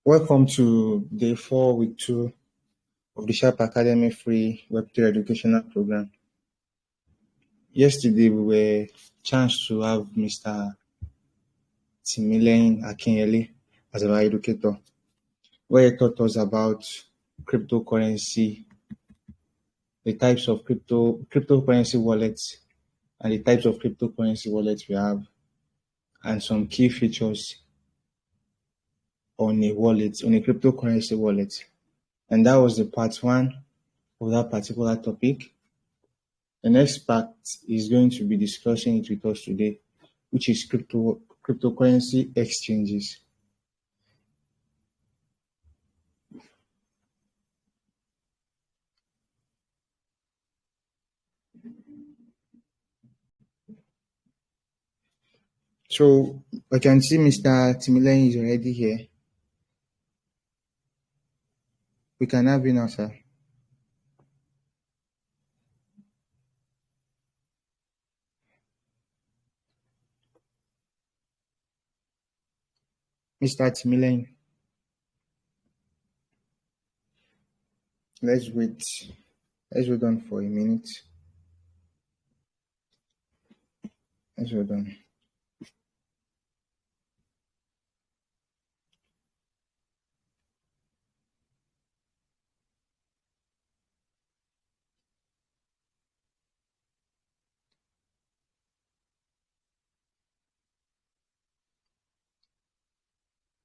Welcome to day 4, week 2 of the Sharp Academy free Web3 educational program. Yesterday, we were chanced to have Mr. Timileyin Akinyele as our educator, where he taught us about cryptocurrency, the types of cryptocurrency wallets, and the types of cryptocurrency wallets we have, and some key features on a cryptocurrency wallet. And that was the part 1 of that particular topic. The next part is going to be discussing it with us today, which is cryptocurrency exchanges. So I can see Mr. Timileyin is already here. We can have you now, sir. Mr. Timileyin. Let's wait. Let's hold on for a minute. Let's hold on.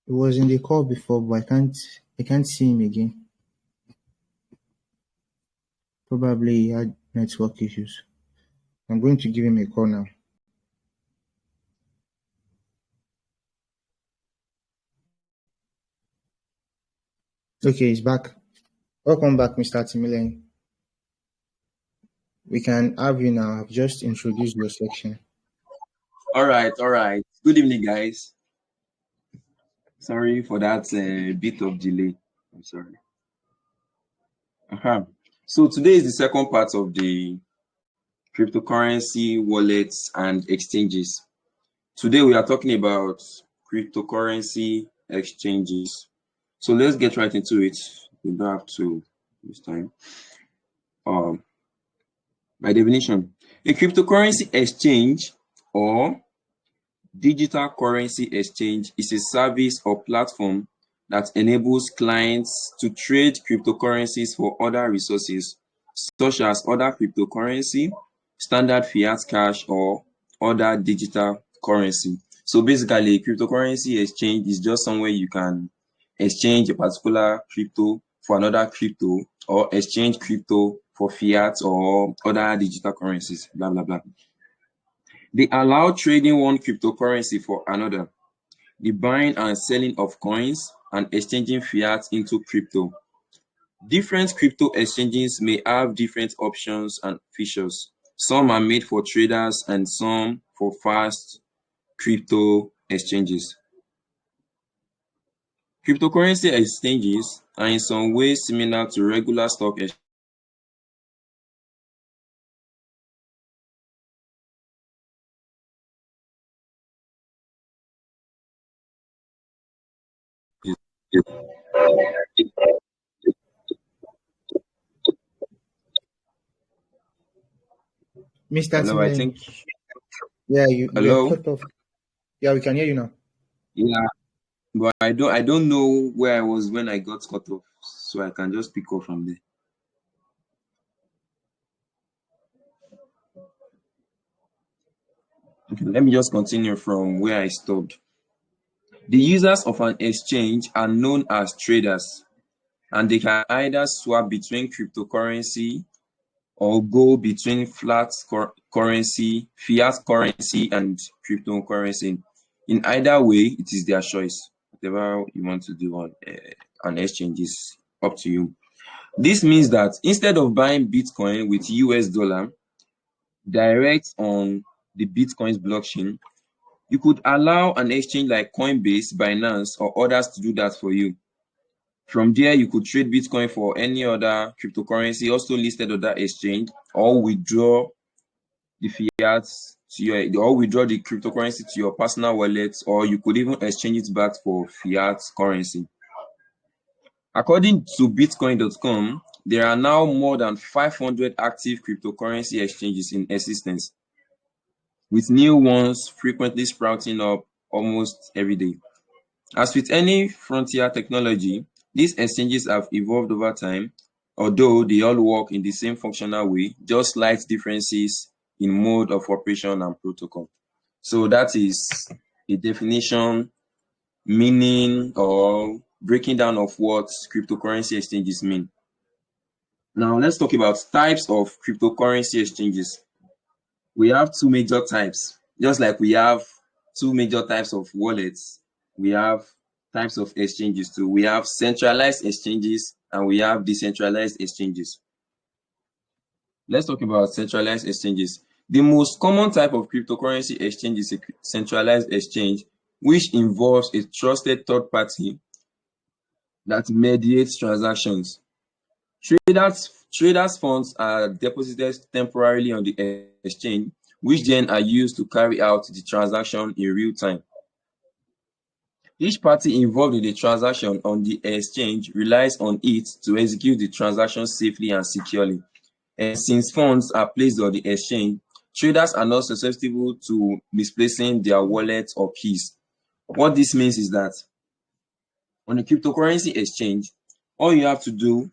He was in the call before, but I can't see him again. Probably he had network issues. I'm going to give him a call now. Okay, he's back. Welcome back, Mr. Timileyin. We can have you now. I've just introduced your section. All right. Good evening, guys. Sorry for that bit of delay. I'm sorry. So today is the second part of the cryptocurrency wallets and exchanges. Today we are talking about cryptocurrency exchanges. So let's get right into it. We don't have to this time. By definition, a cryptocurrency exchange or digital currency exchange is a service or platform that enables clients to trade cryptocurrencies for other resources, such as other cryptocurrency, standard fiat cash, or other digital currency. So basically, cryptocurrency exchange is just somewhere you can exchange a particular crypto for another crypto, or exchange crypto for fiat or other digital currencies, blah, blah, blah. They allow trading one cryptocurrency for another, the buying and selling of coins, and exchanging fiat into crypto. Different crypto exchanges may have different options and features. Some are made for traders and some for fast crypto exchanges. Cryptocurrency exchanges are in some ways similar to regular stock exchanges. Mr. Hello, I Timileyin. think. Yeah, you are Hello. cut off. Yeah, we can hear you now. Yeah, but I don't know where I was when I got cut off, so I can just pick up from there. Okay, let me just continue from where I stopped. The users of an exchange are known as traders, and they can either swap between cryptocurrency or go between fiat currency, and cryptocurrency. In either way, it is their choice. Whatever you want to do on an exchange is up to you. This means that instead of buying Bitcoin with US dollar direct on the Bitcoin's blockchain, you could allow an exchange like Coinbase, Binance, or others to do that for you. From there, you could trade Bitcoin for any other cryptocurrency also listed on that exchange, or withdraw the fiat or withdraw the cryptocurrency to your personal wallet, or you could even exchange it back for fiat currency. According to Bitcoin.com, there are now more than 500 active cryptocurrency exchanges in existence, with new ones frequently sprouting up almost every day. As with any frontier technology, these exchanges have evolved over time, although they all work in the same functional way, just slight differences in mode of operation and protocol. So that is a definition, meaning, or breaking down of what cryptocurrency exchanges mean. Now let's talk about types of cryptocurrency exchanges. We have two major types. Just like we have two major types of wallets, we have types of exchanges too. We have centralized exchanges and we have decentralized exchanges. Let's talk about centralized exchanges. The most common type of cryptocurrency exchange is a centralized exchange, which involves a trusted third party that mediates transactions. Traders' funds are deposited temporarily on the exchange, which then are used to carry out the transaction in real time. Each party involved in the transaction on the exchange relies on it to execute the transaction safely and securely. And since funds are placed on the exchange, traders are not susceptible to misplacing their wallets or keys. What this means is that on a cryptocurrency exchange, all you have to do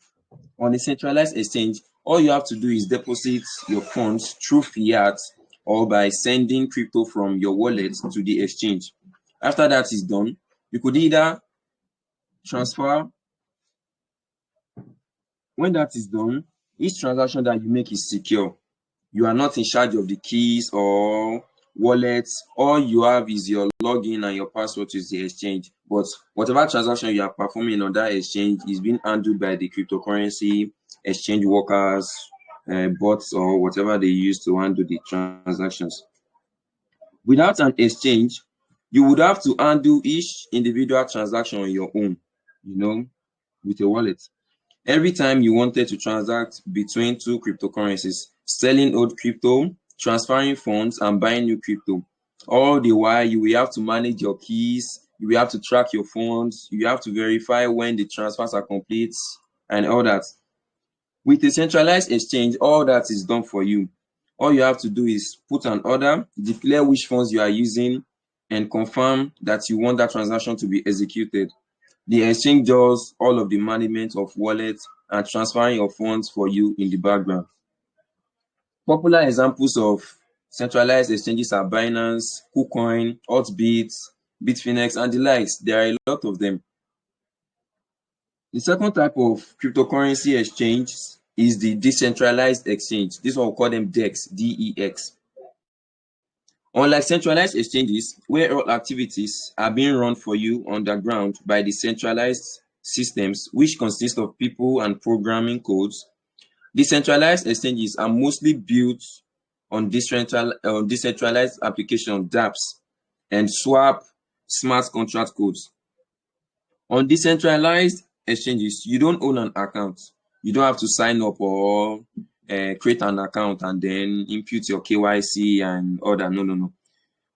on a centralized exchange, all you have to do is deposit your funds through fiat or by sending crypto from your wallet to the exchange. After that is done, you could either transfer. When that is done, each transaction that you make is secure. You are not in charge of the keys or wallets. All you have is your login and your password to the exchange. But whatever transaction you are performing on that exchange is being handled by the cryptocurrency exchange workers, bots, or whatever they use to handle the transactions. Without an exchange, you would have to handle each individual transaction on your own, with your wallet. Every time you wanted to transact between two cryptocurrencies, selling old crypto, transferring funds, and buying new crypto, all the while you will have to manage your keys, you will have to track your funds, you have to verify when the transfers are complete, and all that. With a centralized exchange, all that is done for you. All you have to do is put an order, declare which funds you are using, and confirm that you want that transaction to be executed. The exchange does all of the management of wallets and transferring your funds for you in the background. Popular examples of centralized exchanges are Binance, KuCoin, Hotbit, Bitfinex, and the likes. There are a lot of them. The second type of cryptocurrency exchange is the decentralized exchange. This one we call them DEX, D-E-X. Unlike centralized exchanges, where all activities are being run for you underground by the centralized systems, which consist of people and programming codes, decentralized exchanges are mostly built on decentralized application dApps and swap smart contract codes. On decentralized exchanges, you don't own an account. You don't have to sign up or create an account and then impute your KYC and all that. No.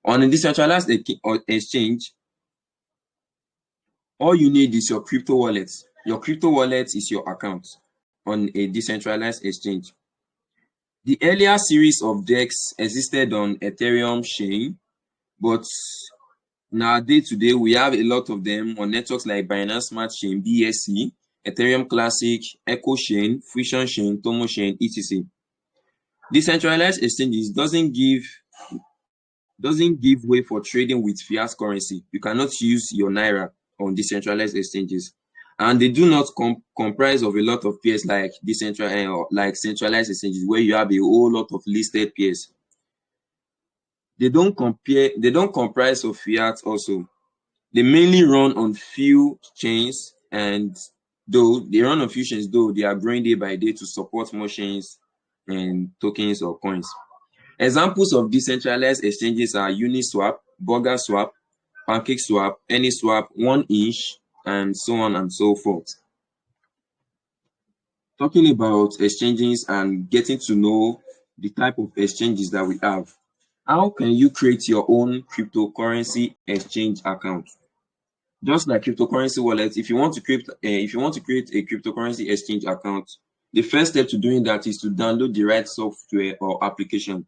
On a decentralized exchange, all you need is your crypto wallet. Your crypto wallet is your account on a decentralized exchange. The earlier series of DEX existed on Ethereum chain, but now day to day we have a lot of them on networks like Binance Smart Chain, BSC, Ethereum Classic, Echo Chain, Fusion Chain, Tomo Chain, etc. Decentralized exchanges doesn't give way for trading with fiat currency. You cannot use your Naira on decentralized exchanges, and they do not comprise of a lot of pairs like centralized exchanges where you have a whole lot of listed pairs. They don't comprise of fiat also. They mainly run on few chains, and though they are growing day by day to support more chains and tokens or coins. Examples of decentralized exchanges are Uniswap, BurgerSwap, PancakeSwap, AnySwap, 1inch, and so on and so forth. Talking about exchanges and getting to know the type of exchanges that we have, how can you create your own cryptocurrency exchange account? Just like cryptocurrency wallet, if you want to create a cryptocurrency exchange account, the first step to doing that is to download the right software or application.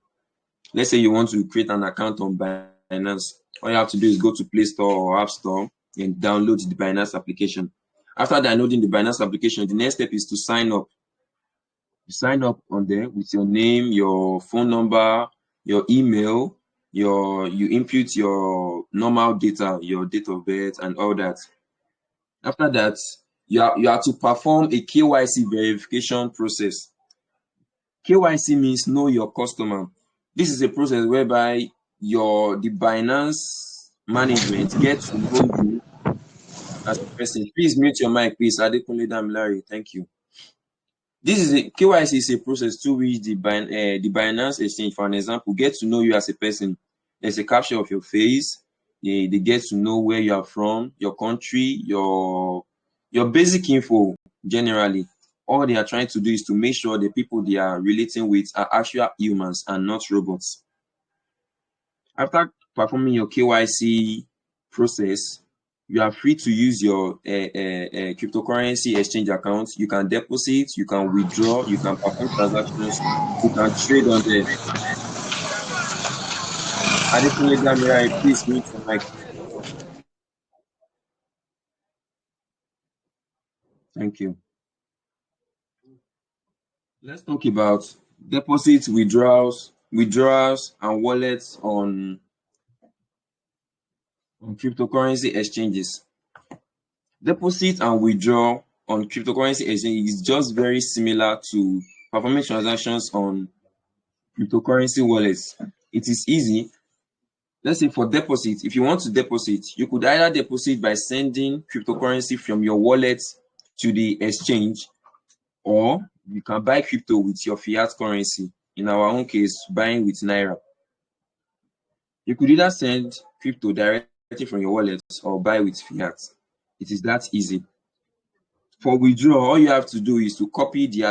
Let's say you want to create an account on Binance. All you have to do is go to Play Store or App Store and download the Binance application. After downloading the Binance application, the next step is to sign up. You sign up on there with your name, your phone number, your email, you input your normal data, your date of birth, and all that. After that, you are to perform a KYC verification process. KYC means know your customer. This is a process whereby the Binance management gets to know you as a person. Please mute your mic, please. Adekunle Damilare, thank you. KYC is a process through which the Binance exchange, for an example, gets to know you as a person. There's a capture of your face. They get to know where you are from, your country, your basic info generally. All they are trying to do is to make sure the people they are relating with are actual humans and not robots. After performing your KYC process, you are free to use your cryptocurrency exchange account. You can deposit, you can withdraw, you can perform transactions, you can trade on there. Adekunle Damilare, please mute your mic. Thank you. Let's talk about deposits, withdrawals, and wallets on cryptocurrency exchanges. Deposit and withdraw on cryptocurrency exchange is just very similar to performing transactions on cryptocurrency wallets. It is easy. Let's say for deposit, if you want to deposit, you could either deposit by sending cryptocurrency from your wallet to the exchange, or you can buy crypto with your fiat currency. In our own case, buying with Naira. You could either send crypto directly from your wallet or buy with fiat. It is that easy. For withdrawal, all you have to do is to copy the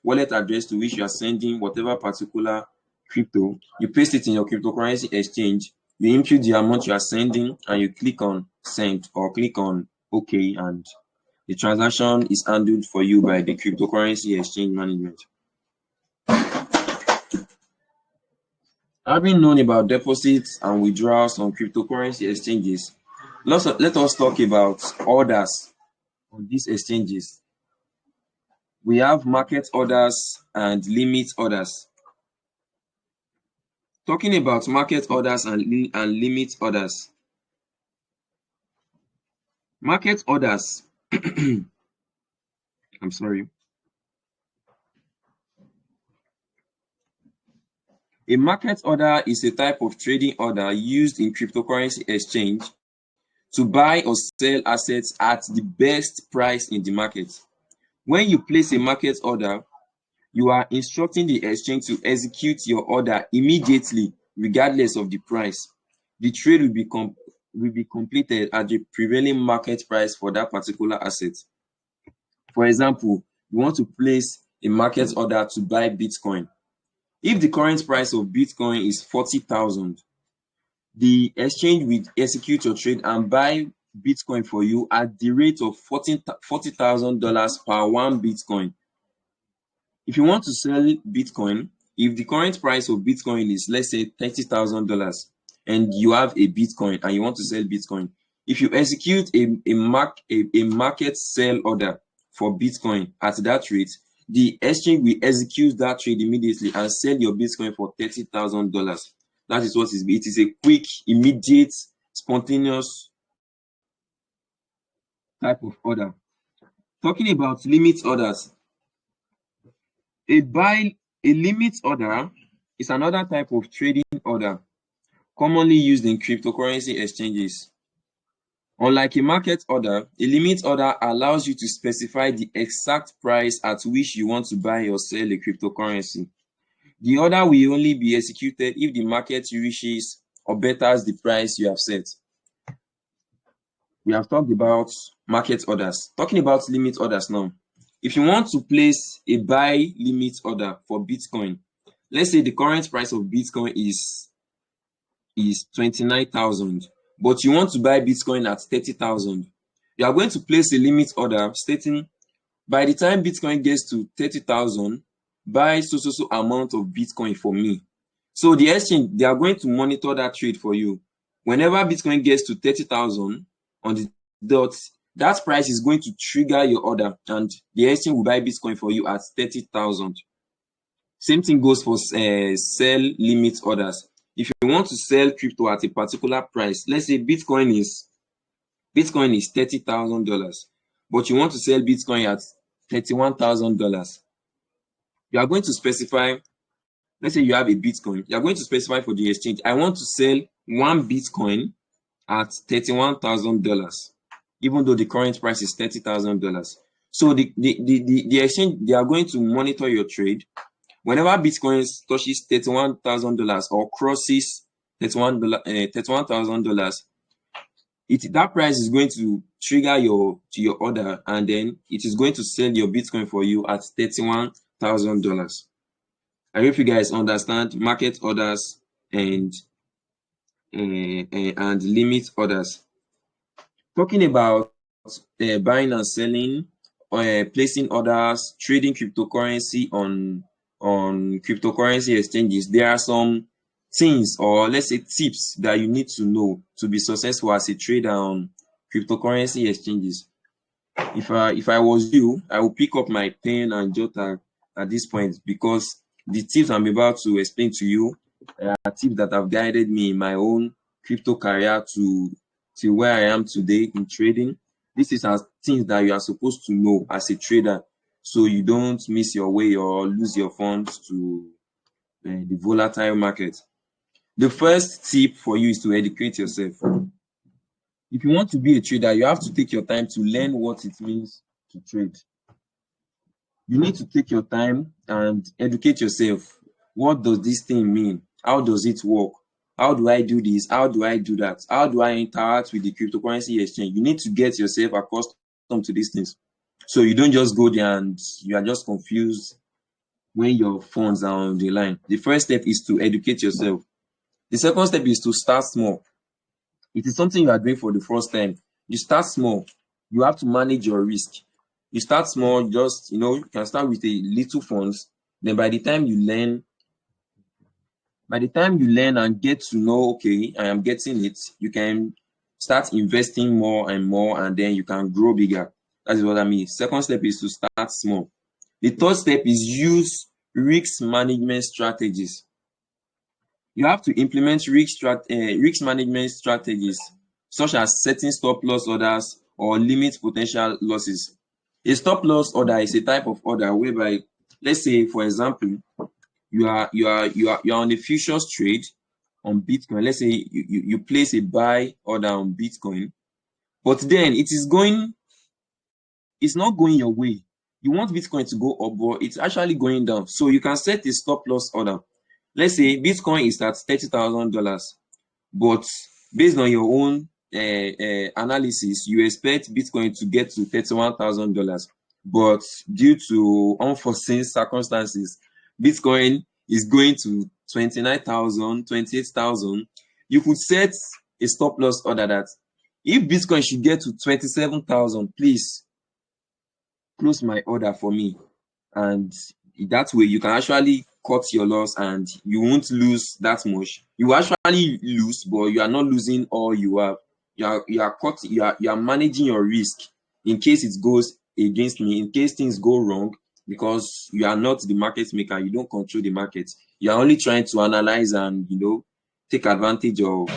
wallet address to which you are sending whatever particular crypto. You paste it in your cryptocurrency exchange, you input the amount you are sending, and you click on send or click on OK, and the transaction is handled for you by the cryptocurrency exchange management. Having known about deposits and withdrawals on cryptocurrency exchanges, let us talk about orders on these exchanges. We have market orders and limit orders. Talking about market orders and limit orders. Market orders, I'm sorry. A market order is a type of trading order used in cryptocurrency exchange to buy or sell assets at the best price in the market. When you place a market order, you are instructing the exchange to execute your order immediately, regardless of the price. The trade will be completed at the prevailing market price for that particular asset. For example, you want to place a market order to buy Bitcoin. If the current price of Bitcoin is 40,000, the exchange will execute your trade and buy Bitcoin for you at the rate of $40,000 per one Bitcoin. If you want to sell Bitcoin, if the current price of Bitcoin is, let's say, $30,000, and you have a Bitcoin and you want to sell Bitcoin, if you execute a market sell order for Bitcoin at that rate, the exchange will execute that trade immediately and sell your Bitcoin for $30,000. That is what it is. It is a quick, immediate, spontaneous type of order. Talking about limit orders. A limit order is another type of trading order commonly used in cryptocurrency exchanges. Unlike a market order, a limit order allows you to specify the exact price at which you want to buy or sell a cryptocurrency. The order will only be executed if the market reaches or betters the price you have set. We have talked about market orders. Talking about limit orders now. If you want to place a buy limit order for Bitcoin, let's say the current price of Bitcoin is 29,000, but you want to buy Bitcoin at 30,000. You are going to place a limit order stating, by the time Bitcoin gets to 30,000, buy so amount of Bitcoin for me. So the exchange, they are going to monitor that trade for you. Whenever Bitcoin gets to 30,000 on the dot, that price is going to trigger your order, and the exchange will buy Bitcoin for you at 30,000. Same thing goes for sell limit orders. If you want to sell crypto at a particular price, let's say Bitcoin is $30,000, but you want to sell Bitcoin at $31,000. You are going to specify, let's say you have a Bitcoin, you are going to specify for the exchange, I want to sell one Bitcoin at $31,000, even though the current price is $30,000. So the exchange, they are going to monitor your trade. Whenever Bitcoin touches $31,000 or crosses $31,000, that price is going to trigger your order, and then it is going to sell your Bitcoin for you at $31,000. I hope you guys understand market orders and limit orders. Talking about buying and selling, placing orders, trading cryptocurrency on cryptocurrency exchanges, there are some things, or let's say tips, that you need to know to be successful as a trader on cryptocurrency exchanges. If I was you, I would pick up my pen and jot at this point, because the tips I'm about to explain to you are tips that have guided me in my own crypto career to where I am today in trading. This is things that you are supposed to know as a trader, so you don't miss your way or lose your funds to the volatile market. The first tip for you is to educate yourself. If you want to be a trader, you have to take your time to learn what it means to trade. You need to take your time and educate yourself. What does this thing mean? How does it work? How do I do this? How do I do that? How do I interact with the cryptocurrency exchange? You need to get yourself accustomed to these things, so you don't just go there and you are just confused when your funds are on the line. The first step is to educate yourself. The second step is to start small. It is something you are doing for the first time. You start small. You have to manage your risk. You start small, just, you can start with a little funds. Then by the time you learn and get to know, okay, I am getting it, you can start investing more and more, and then you can grow bigger. That is what I mean. Second step is to start small. The third step is use risk management strategies. You have to implement risk management strategies, such as setting stop loss orders or limit potential losses. A stop loss order is a type of order whereby, let's say, for example, you are on a futures trade on Bitcoin. Let's say you place a buy order on Bitcoin, but then it's not going your way. You want Bitcoin to go up, but it's actually going down. So you can set a stop loss order. Let's say Bitcoin is at $30,000, but based on your own analysis, you expect Bitcoin to get to $31,000, but due to unforeseen circumstances, Bitcoin is going to 29,000, 28,000. You could set a stop loss order that if Bitcoin should get to 27,000, please close my order for me. And that way you can actually cut your loss and you won't lose that much. You actually lose, but you are not losing all you have. You are managing your risk in case it goes against me, in case things go wrong, because you are not the market maker. You don't control the market. You are only trying to analyze and take advantage of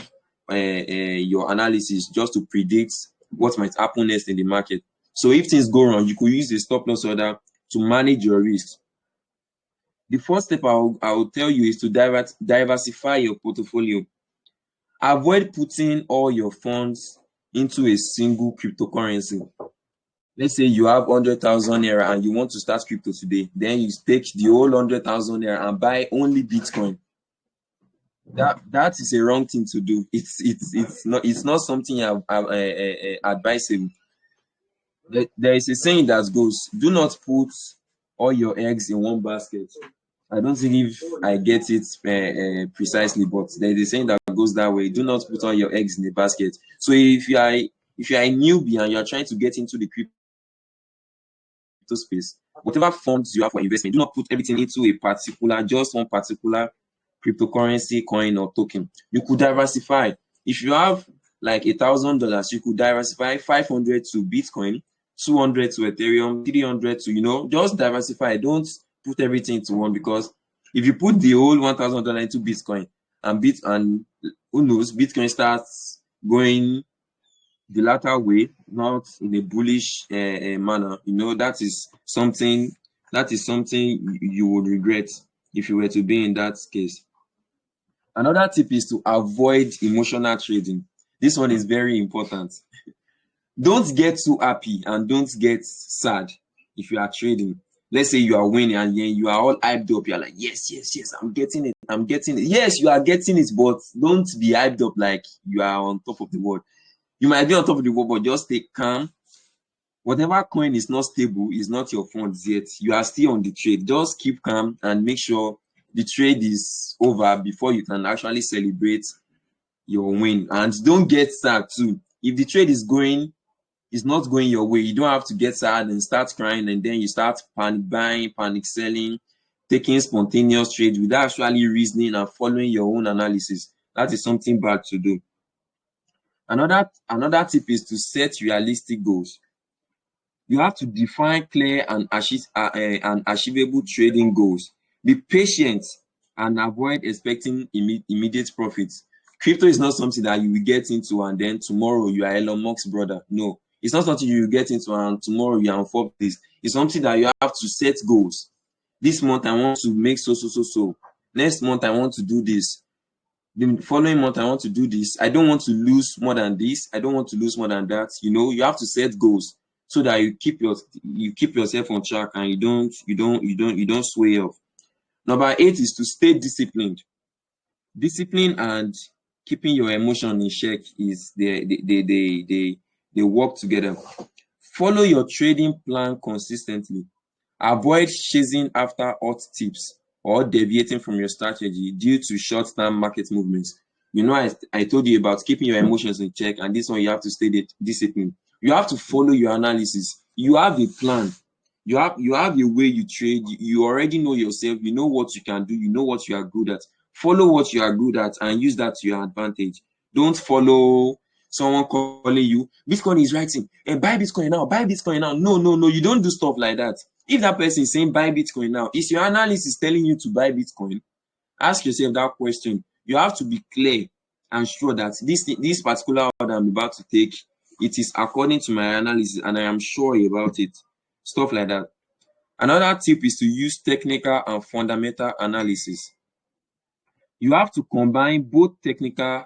your analysis just to predict what might happen next in the market. So if things go wrong, you could use a stop loss order to manage your risks. The first step I will tell you is to diversify your portfolio. Avoid putting all your funds into a single cryptocurrency. Let's say you have 100,000 naira and you want to start crypto today. Then you take the whole 100,000 naira and buy only Bitcoin. That is a wrong thing to do. It's not something advisable. There is a saying that goes, do not put all your eggs in one basket. I don't think if I get it precisely, but there's a saying that goes that way: do not put all your eggs in the basket. So if you are a newbie and you are trying to get into the crypto space, whatever funds you have for investment, do not put everything into a particular, just one particular cryptocurrency, coin, or token. You could diversify. If you have like $1,000, you could diversify 500 to Bitcoin, 200 to Ethereum, 300 to, just diversify. Don't put everything into one, because if you put the whole $1,000 into Bitcoin and who knows, Bitcoin starts going the latter way, not in a bullish manner, that is something you would regret if you were to be in that case. Another tip is to avoid emotional trading. This one is very important. Don't get too happy and don't get sad if you are trading. Let's say you are winning and then you are all hyped up. You're like, yes, I'm getting it. Yes, you are getting it, but don't be hyped up like you are on top of the world. You might be on top of the world, but just stay calm. Whatever coin is not stable is not your funds yet. You are still on the trade. Just keep calm and make sure the trade is over before you can actually celebrate your win. And don't get sad too. If the trade is not going your way, you don't have to get sad and start crying, and then you start panic buying, panic selling, taking spontaneous trades without actually reasoning and following your own analysis. That is something bad to do. Another tip is to set realistic goals. You have to define clear and achievable trading goals. Be patient and avoid expecting immediate profits. Crypto is not something that you will get into and then tomorrow you are Elon Musk's brother. No, it's not something you will get into and tomorrow you are on Forbes. It's something that you have to set goals. This month I want to make so. Next month I want to do this. The following month I want to do this. I don't want to lose more than this. I don't want to lose more than that. You have to set goals so that you keep yourself on track and you don't sway off. Number 8 is to stay disciplined. Discipline and keeping your emotion in check is they work together. Follow your trading plan consistently. Avoid chasing after hot tips or deviating from your strategy due to short-term market movements. I told you about keeping your emotions in check, and this one you have to stay disciplined. You have to follow your analysis. You have a plan. You have a way you trade. You already know yourself. You know what you can do. You know what you are good at. Follow what you are good at and use that to your advantage. Don't follow someone calling you, Bitcoin is writing, and buy Bitcoin now, buy Bitcoin now. No, you don't do stuff like that. If that person is saying buy Bitcoin now, is your analysis telling you to buy Bitcoin? Ask yourself that question. You have to be clear and sure that this particular order I'm about to take, it is according to my analysis and I am sure about it. Stuff like that. Another tip is to use technical and fundamental analysis. You have to combine both technical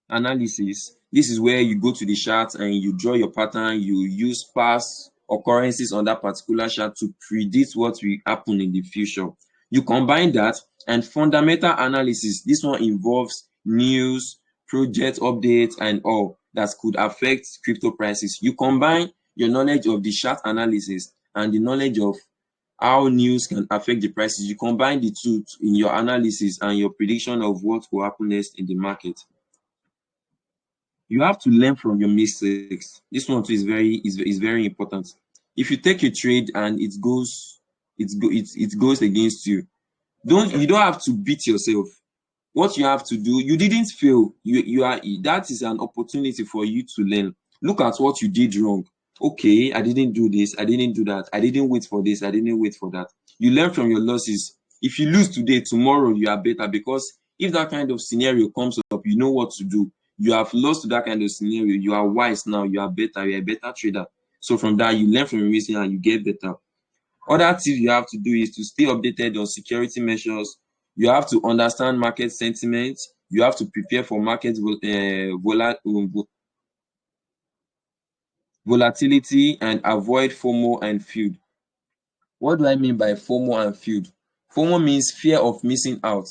analysis. This is where you go to the chart and you draw your pattern. You use past occurrences on that particular chart to predict what will happen in the future. You combine that and fundamental analysis. This one involves news, project updates, and all that could affect crypto prices. You combine your knowledge of the chart analysis and the knowledge of how news can affect the prices. You combine the two in your analysis and your prediction of what will happen next in the market. You have to learn from your mistakes. This one too is very important. If you take a trade and it goes against you, you don't have to beat yourself. What you have to do, you didn't fail. That is an opportunity for you to learn. Look at what you did wrong. Okay, I didn't do this, I didn't do that, I didn't wait for this, I didn't wait for that. You learn from your losses. If you lose today, tomorrow you are better, because if that kind of scenario comes up, you know what to do. You have lost to that kind of scenario. You are wise now. You are better. You're a better trader. So from that, you learn from your mistake and you get better. Other tips you have to do is to stay updated on security measures. You have to understand market sentiment. You have to prepare for market volatility and avoid FOMO and FUD. What do I mean by FOMO and FUD? FOMO means fear of missing out.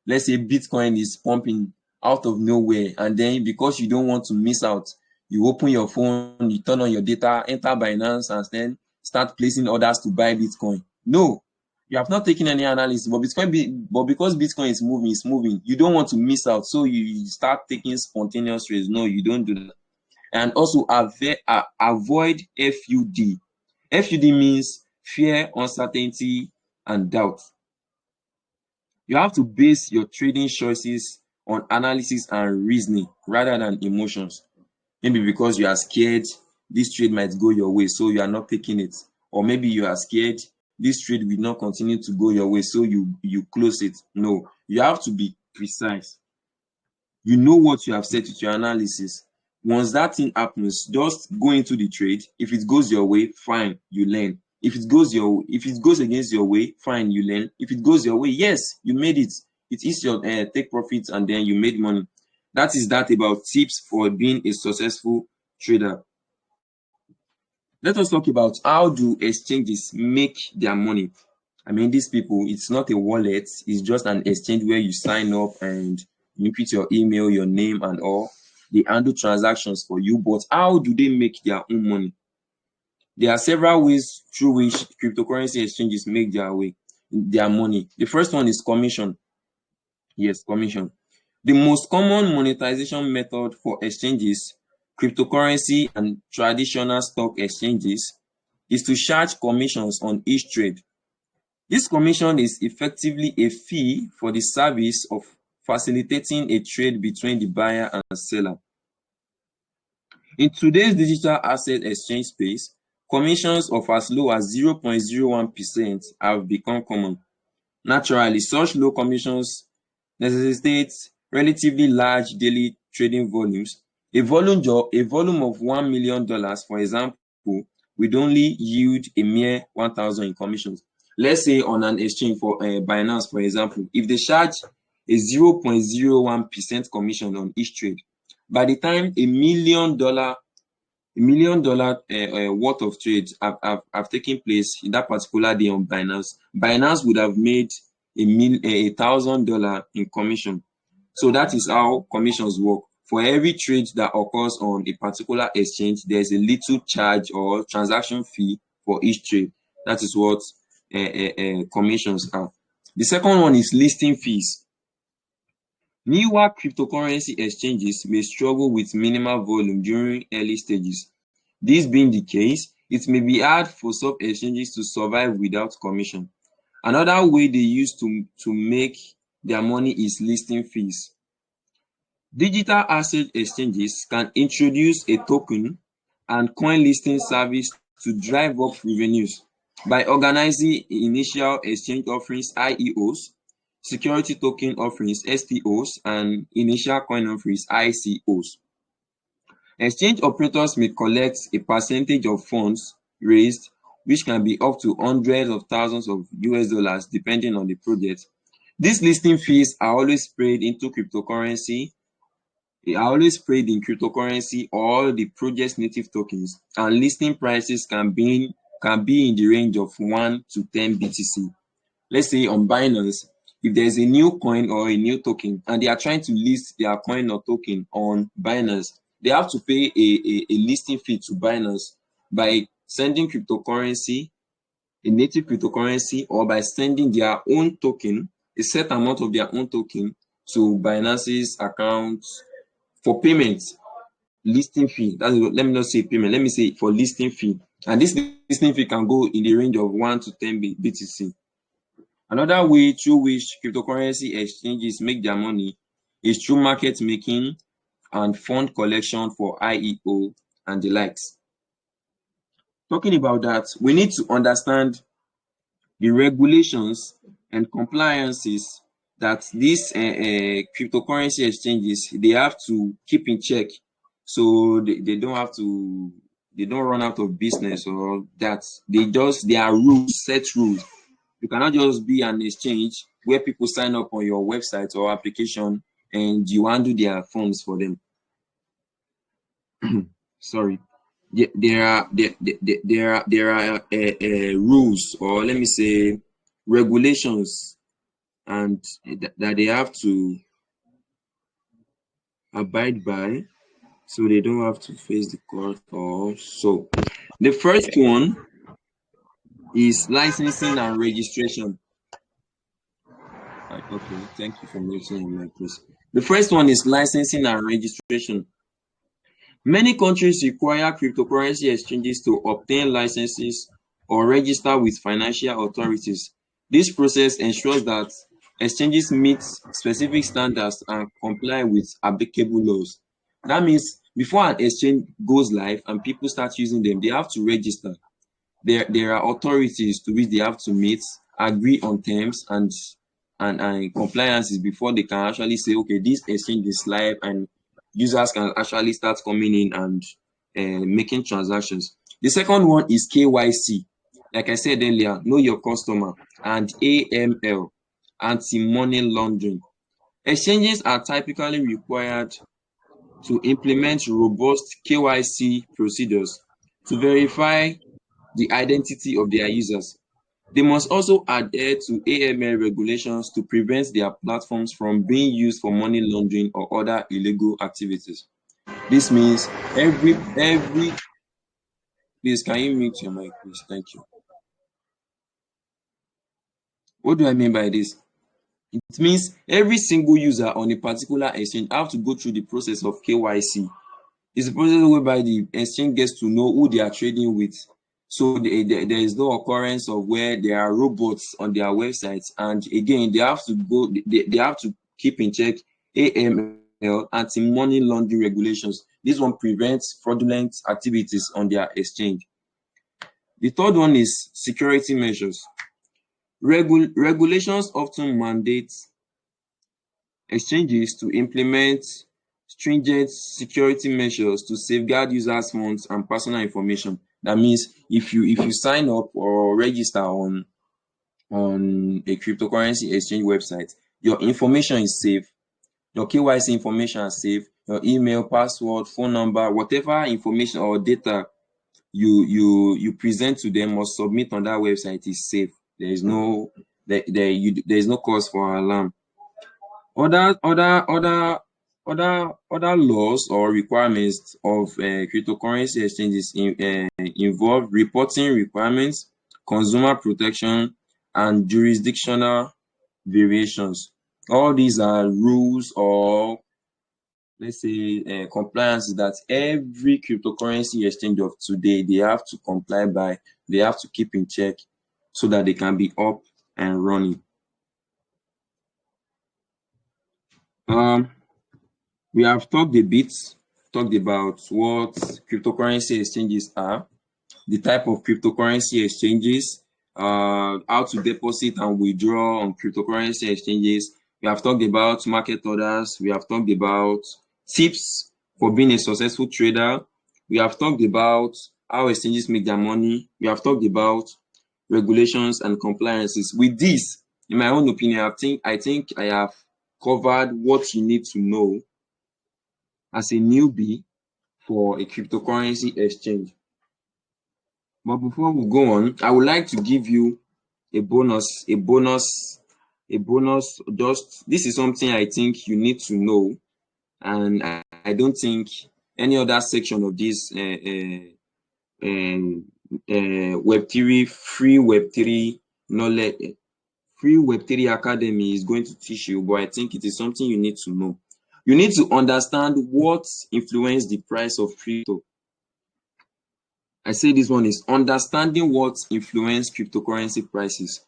Let's say Bitcoin is pumping out of nowhere, and then because you don't want to miss out, you open your phone, you turn on your data, enter Binance, and then start placing orders to buy Bitcoin. No, You have not taken any analysis, but because Bitcoin is moving, you don't want to miss out. So you start taking spontaneous trades. No, you don't do that. And also avoid FUD. FUD means fear, uncertainty, and doubt. You have to base your trading choices on analysis and reasoning rather than emotions. Maybe because you are scared this trade might go your way, so you are not taking it. Or maybe you are scared this trade will not continue to go your way, so you close it. No, you have to be precise. You know what you have set with your analysis. Once that thing happens, just go into the trade. If it goes your way, fine, you learn. If it goes against your way, fine, you learn. If it goes your way, yes, you made it. It is your take profits and then you made money. That is that about tips for being a successful trader. Let us talk about how do exchanges make their money. I mean, these people, it's not a wallet, it's just an exchange where you sign up and you put your email, your name, and all. They handle transactions for you, but how do they make their own money? There are several ways through which cryptocurrency exchanges make their money. The first one is commission. Yes, commission. The most common monetization method for exchanges, cryptocurrency and traditional stock exchanges, is to charge commissions on each trade. This commission is effectively a fee for the service of facilitating a trade between the buyer and seller. In today's digital asset exchange space, commissions of as low as 0.01% have become common. Naturally, such low commissions necessitate relatively large daily trading volumes. A volume of $1 million, for example, would only yield a mere 1,000 in commissions. Let's say on an exchange for Binance, for example, if they charge a 0.01% commission on each trade, by the time $1 million worth of trades have taken place in that particular day on Binance would have made $1,000 in commission. So that is how commissions work. For every trade that occurs on a particular exchange, there's a little charge or transaction fee for each trade. That is what commissions are. The second one is listing fees. Newer cryptocurrency exchanges may struggle with minimal volume during early stages. This being the case, it may be hard for some exchanges to survive without commission. Another way they use to make their money is listing fees. Digital asset exchanges can introduce a token and coin listing service to drive up revenues by organizing initial exchange offerings (IEOs), security token offerings (STOs), and initial coin offerings (ICOs. Exchange operators may collect a percentage of funds raised, which can be up to hundreds of thousands of US dollars depending on the project. These listing fees are always sprayed in cryptocurrency or the project's native tokens, and listing prices can be in the range of 1 to 10 BTC. Let's say on Binance, if there's a new coin or a new token and they are trying to list their coin or token on Binance, they have to pay a listing fee to Binance by sending cryptocurrency, a native cryptocurrency, or by sending their own token, a set amount of their own token to Binance's account for payment. Listing fee, let me not say payment, let me say for listing fee. And this listing fee can go in the range of 1 to 10 BTC. Another way through which cryptocurrency exchanges make their money is through market making and fund collection for IEO and the likes. Talking about that, we need to understand the regulations and compliances that these cryptocurrency exchanges, they have to keep in check, so they don't run out of business, or that there are rules, set rules. You cannot just be an exchange where people sign up on your website or application and you handle their funds for them. Sorry. There are rules, or let me say regulations, and that they have to abide by, so they don't have to face the court or so. The first one is licensing and registration. Okay, thank you for mentioning my please. The first one is licensing and registration. Many countries require cryptocurrency exchanges to obtain licenses or register with financial authorities. This process ensures that exchanges meet specific standards and comply with applicable laws. That means before an exchange goes live and people start using them, they have to register. There are authorities to which they have to meet, agree on terms and compliances before they can actually say, okay, this exchange is live and users can actually start coming in and making transactions. The second one is KYC. Like I said earlier, know your customer, and AML, anti-money laundering. Exchanges are typically required to implement robust KYC procedures to verify the identity of their users. They must also adhere to AML regulations to prevent their platforms from being used for money laundering or other illegal activities. This means please, can you mute your mic, please? Thank you. What do I mean by this? It means every single user on a particular exchange have to go through the process of KYC. It's a process whereby the exchange gets to know who they are trading with. So there is no occurrence of where there are robots on their websites. And again, they have to keep in check AML, anti-money laundering regulations. This one prevents fraudulent activities on their exchange. The third one is security measures. Regulations often mandate exchanges to implement stringent security measures to safeguard users' funds and personal information. That means if you sign up or register on a cryptocurrency exchange website, your information is safe, your KYC information is safe, your email, password, phone number, whatever information or data you present to them or submit on that website is safe. There is no cause for alarm. Other laws or requirements of cryptocurrency exchanges involve reporting requirements, consumer protection, and jurisdictional variations. All these are rules or, let's say, compliance that every cryptocurrency exchange of today they have to comply by, they have to keep in check so that they can be up and running. We have talked about what cryptocurrency exchanges are, the type of cryptocurrency exchanges, how to deposit and withdraw on cryptocurrency exchanges. We have talked about market orders. We have talked about tips for being a successful trader. We have talked about how exchanges make their money. We have talked about regulations and compliances. With this, in my own opinion, I think I have covered what you need to know as a newbie for a cryptocurrency exchange. But before we go on, I would like to give you a bonus. Just this is something I think you need to know, and I don't think any other section of this Web3 free Web3 knowledge, free Web3 Academy is going to teach you, but I think it is something you need to know. You need to understand what influenced the price of crypto. I say this one is understanding what influenced cryptocurrency prices.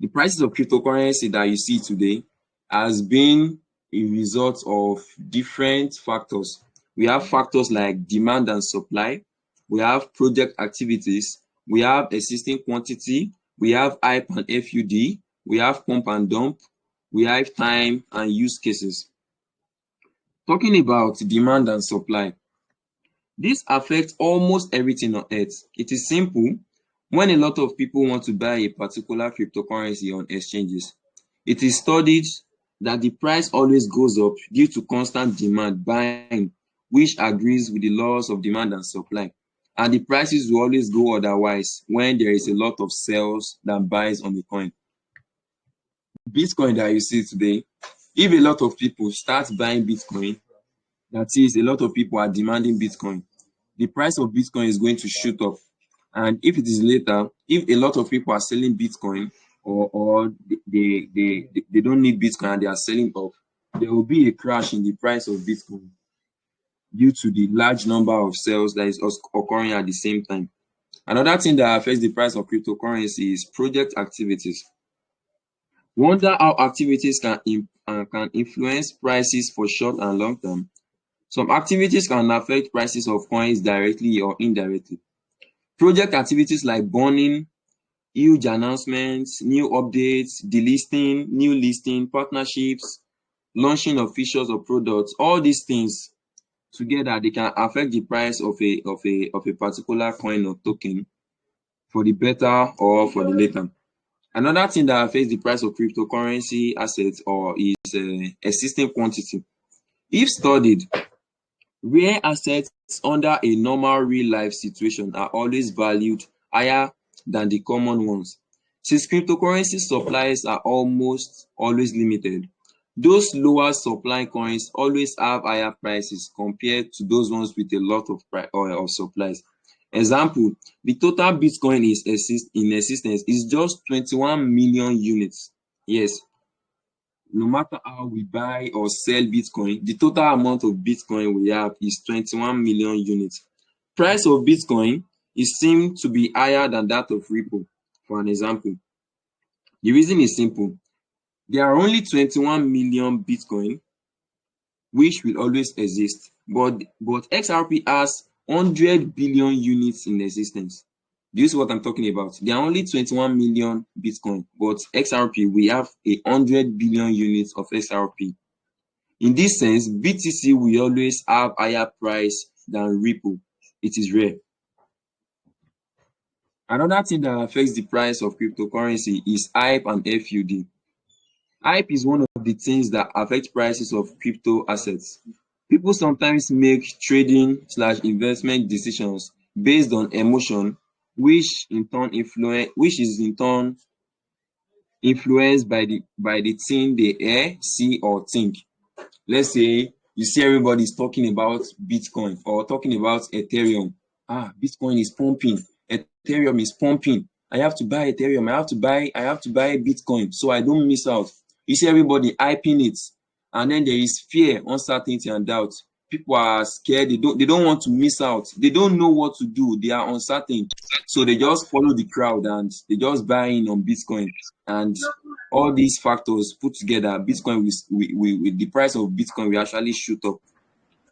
The prices of cryptocurrency that you see today has been a result of different factors. We have factors like demand and supply. We have project activities. We have existing quantity. We have hype and FUD. We have pump and dump. We have time and use cases. Talking about demand and supply, this affects almost everything on earth. It is simple. When a lot of people want to buy a particular cryptocurrency on exchanges, it is studied that the price always goes up due to constant demand buying, which agrees with the laws of demand and supply. And the prices will always go otherwise when there is a lot of sales than buys on the coin. Bitcoin that you see today, if a lot of people start buying Bitcoin, that is, a lot of people are demanding Bitcoin, the price of Bitcoin is going to shoot up. And if it is later, if a lot of people are selling Bitcoin, or they don't need Bitcoin and they are selling off, there will be a crash in the price of Bitcoin due to the large number of sales that is occurring at the same time. Another thing that affects the price of cryptocurrency is project activities. Wonder how activities can influence prices for short and long term. Some activities can affect prices of coins directly or indirectly. Project activities like burning, huge announcements, new updates, delisting, new listing, partnerships, launching of features or products, all these things together, they can affect the price of a particular coin or token for the better or for the later. Another thing that affects the price of cryptocurrency assets is existing quantity. If studied, rare assets under a normal real life situation are always valued higher than the common ones. Since cryptocurrency supplies are almost always limited, those lower supply coins always have higher prices compared to those ones with a lot of supplies. Example, the total Bitcoin in existence is just 21 million units. Yes, no matter how we buy or sell Bitcoin, the total amount of Bitcoin we have is 21 million units. Price of Bitcoin is seen to be higher than that of Ripple, for an example. The reason is simple. There are only 21 million Bitcoin, which will always exist, but XRP has 100 billion units in existence. Do you see what I'm talking about? There are only 21 million Bitcoin, but XRP, we have 100 billion units of XRP. In this sense, BTC will always have higher price than Ripple. It is rare. Another thing that affects the price of cryptocurrency is hype and FUD. Hype is one of the things that affect prices of crypto assets. People sometimes make trading/investment decisions based on emotion, which is in turn influenced by the thing they hear, see, or think. Let's say you see everybody's talking about Bitcoin or talking about Ethereum. Bitcoin is pumping, Ethereum is pumping. I have to buy Ethereum, I have to buy Bitcoin so I don't miss out. You see everybody hyping it, and then there is fear, uncertainty, and doubt. People are scared, they don't want to miss out, they don't know what to do, they are uncertain. So they just follow the crowd and they just buy in on Bitcoin. And all these factors put together, Bitcoin with the price of Bitcoin will actually shoot up.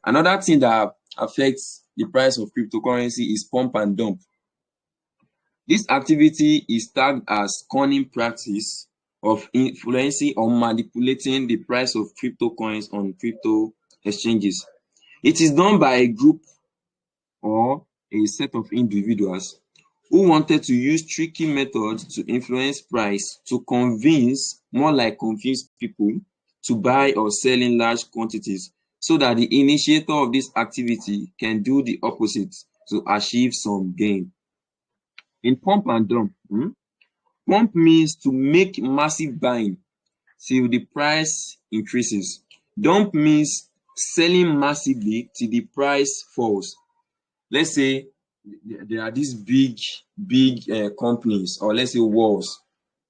Another thing that affects the price of cryptocurrency is pump and dump. This activity is tagged as cunning practice of influencing or manipulating the price of crypto coins on crypto exchanges. It is done by a group or a set of individuals who wanted to use tricky methods to influence price to confuse people to buy or sell in large quantities, so that the initiator of this activity can do the opposite to achieve some gain. In pump and dump, pump means to make massive buying till the price increases. Dump means selling massively till the price falls. Let's say there are these big companies, or let's say wars.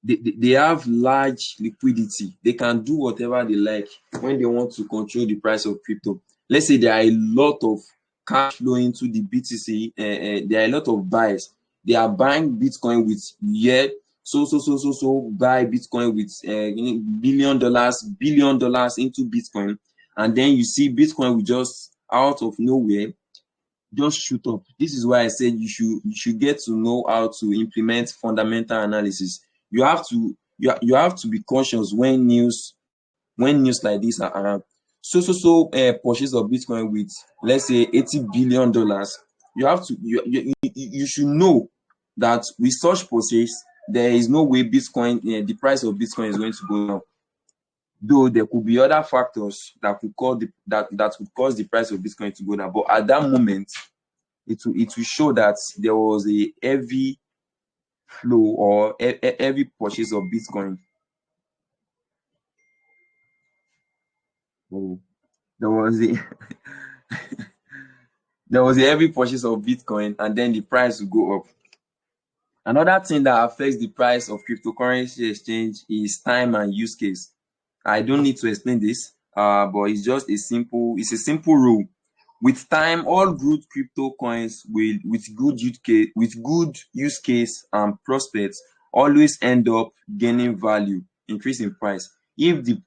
They have large liquidity. They can do whatever they like when they want to control the price of crypto. Let's say there are a lot of cash flowing to the BTC. There are a lot of buyers. They are buying Bitcoin with buy Bitcoin with billion dollars into Bitcoin, and then you see Bitcoin will just out of nowhere just shoot up. This is why I said you should get to know how to implement fundamental analysis. You have to be conscious when news like this are around. Purchase of Bitcoin with, let's say, $80 billion. You should know that with such purchase, there is no way the price of Bitcoin is going to go down. Though there could be other factors that could cause the price of Bitcoin to go down, but at that moment, it will show that there was a heavy flow or heavy purchase of Bitcoin. Oh, there was a there was a heavy purchase of Bitcoin, and then the price will go up. Another thing that affects the price of cryptocurrency exchange is time and use case. I don't need to explain this, but it's a simple rule. With time, all good crypto coins will with good use case and prospects always end up gaining value, increase in price. If the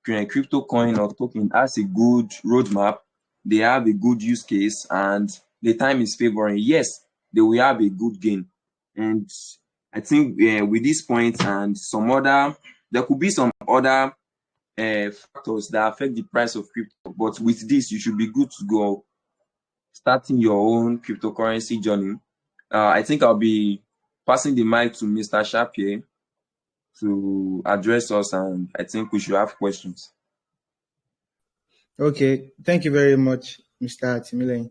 crypto coin or token has a good roadmap, they have a good use case, and the time is favoring, yes, they will have a good gain. And I think with this point and there could be some other factors that affect the price of crypto. But with this, you should be good to go starting your own cryptocurrency journey. I think I'll be passing the mic to Mr. Shapier to address us, and I think we should have questions. Okay, thank you very much, Mr. Timileyin.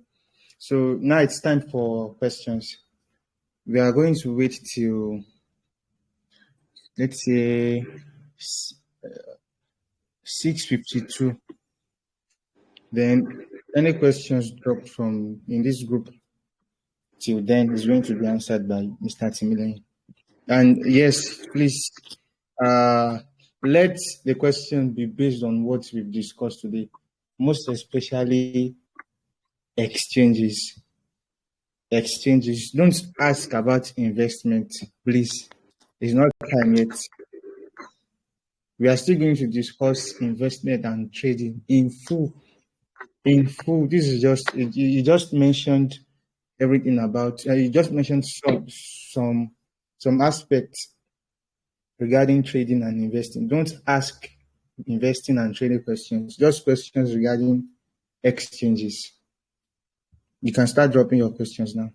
So now it's time for questions. We are going to wait till, let's say, 6:52. Then any questions dropped from in this group till then is going to be answered by Mr. Timileyin. And yes, please, let the question be based on what we've discussed today, most especially exchanges. Don't ask about investment, please. It's not time yet. We are still going to discuss investment and trading in full. This is just, you just mentioned everything about, you just mentioned some aspects regarding trading and investing. Don't ask investing and trading questions, just questions regarding exchanges. You can start dropping your questions now.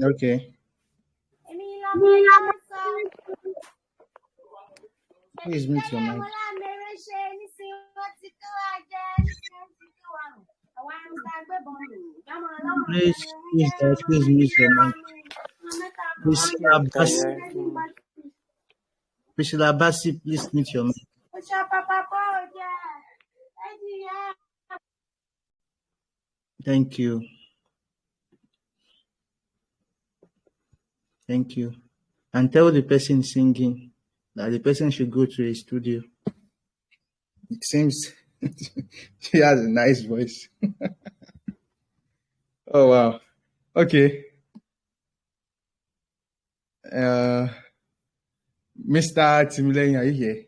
Okay. Please mute your mic. Please, guys, please mute your mic. Priscilla Bassi, please mute your mic. Thank you. Thank you. And tell the person singing that the person should go to a studio. It seems she has a nice voice. Oh, wow. Okay. Mr. Timileyin, are you here?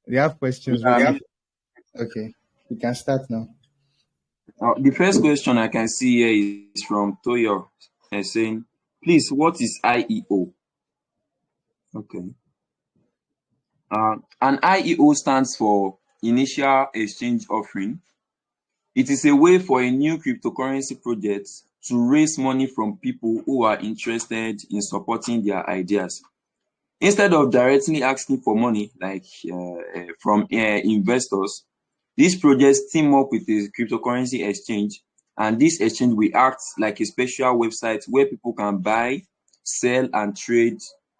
Do you have questions? Okay. We can start now. The first question I can see here is from Toyo, saying, please, what is IEO? Okay. An IEO stands for Initial Exchange Offering. It is a way for a new cryptocurrency project to raise money from people who are interested in supporting their ideas. Instead of directly asking for money, like from investors, these projects team up with a cryptocurrency exchange, and this exchange will act like a special website where people can buy, sell, and trade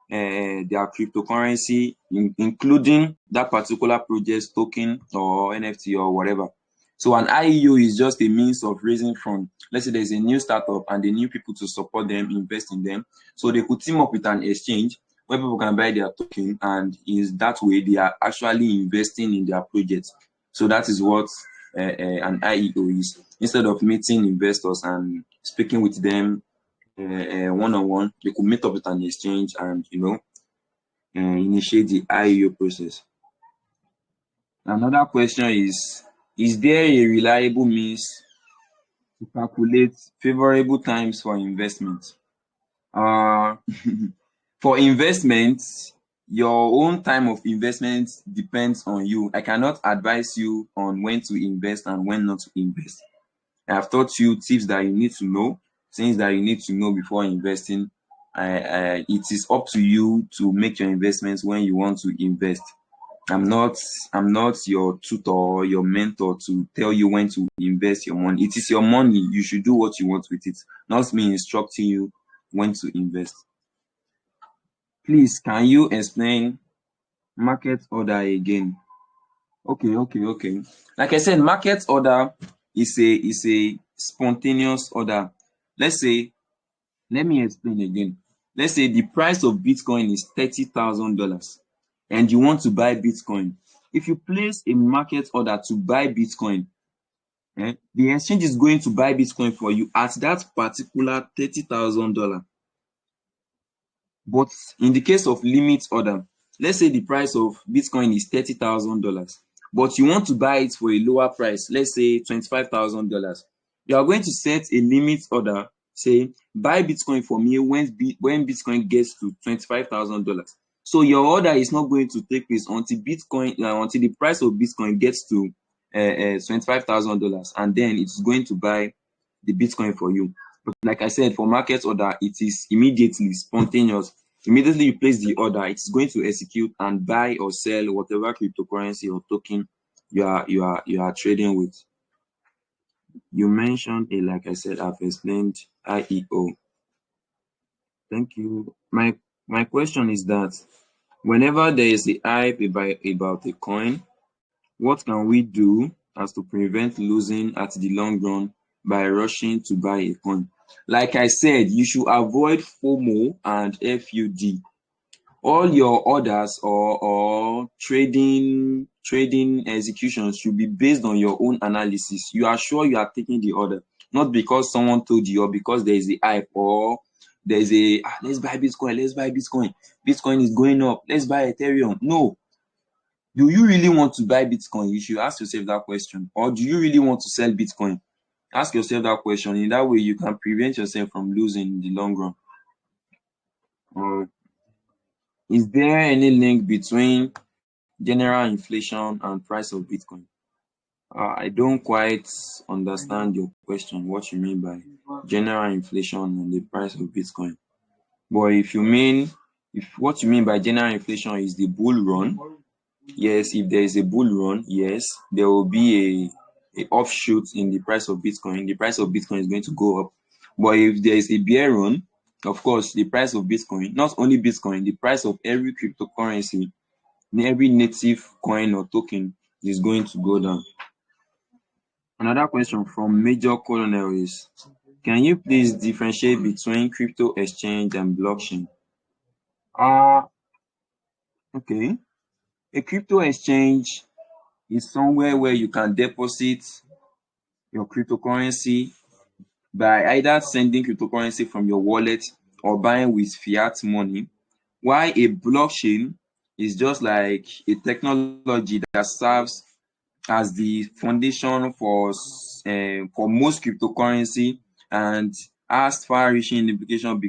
their cryptocurrency, including that particular project's token or NFT or whatever. So an IEO is just a means of raising funds. Let's say there's a new startup and they need people to support them, invest in them. So they could team up with an exchange where people can buy their token, and is that way they are actually investing in their projects. So that is what an IEO is. Instead of meeting investors and speaking with them one-on-one, they could meet up with an exchange and initiate the IEO process. Another question is there a reliable means to calculate favorable times for investment? For investment, your own time of investment depends on you. I cannot advise you on when to invest and when not to invest. I have taught you tips that you need to know, things that you need to know before investing. It is up to you to make your investments when you want to invest. I'm not your tutor or your mentor to tell you when to invest your money. It is your money. You should do what you want with it, not me instructing you when to invest. Please, can you explain market order again? Okay. Like I said, market order is a spontaneous order. Let me explain again. Let's say the price of Bitcoin is $30,000 and you want to buy Bitcoin. If you place a market order to buy Bitcoin, the exchange is going to buy Bitcoin for you at that particular $30,000. But in the case of limit order, let's say the price of Bitcoin is $30,000, but you want to buy it for a lower price, let's say $25,000. You are going to set a limit order, say buy Bitcoin for me when Bitcoin gets to $25,000. So your order is not going to take place until until the price of Bitcoin gets to $25,000, and then it's going to buy the Bitcoin for you. But like I said, for market order, it is immediately spontaneous. Immediately you place the order, it's going to execute and buy or sell whatever cryptocurrency or token you are trading with. You mentioned it, like I said, I've explained IEO. Thank you. My question is that whenever there is a hype about a coin, what can we do as to prevent losing at the long run by rushing to buy a coin? Like I said, you should avoid FOMO and FUD. All your orders or trading executions should be based on your own analysis. You are sure you are taking the order, not because someone told you or because there is a hype or there's let's buy Bitcoin. Bitcoin is going up. Let's buy Ethereum. No. Do you really want to buy Bitcoin? You should ask yourself that question. Or do you really want to sell Bitcoin? Ask yourself that question. In that way, you can prevent yourself from losing in the long run. Is there any link between general inflation and price of Bitcoin? I don't quite understand your question, what you mean by general inflation and the price of Bitcoin. But if what you mean by general inflation is the bull run, yes, if there is a bull run, yes, there will be a offshoot in the price of Bitcoin. The price of Bitcoin is going to go up. But if there is a bear run, of course, the price of Bitcoin, not only Bitcoin, the price of every cryptocurrency, every native coin or token is going to go down. Another question from Major Colonel is, can you please differentiate between crypto exchange and blockchain? Okay. A crypto exchange is somewhere where you can deposit your cryptocurrency by either sending cryptocurrency from your wallet or buying with fiat money, while a blockchain is just like a technology that serves as the foundation for most cryptocurrency and has far-reaching implications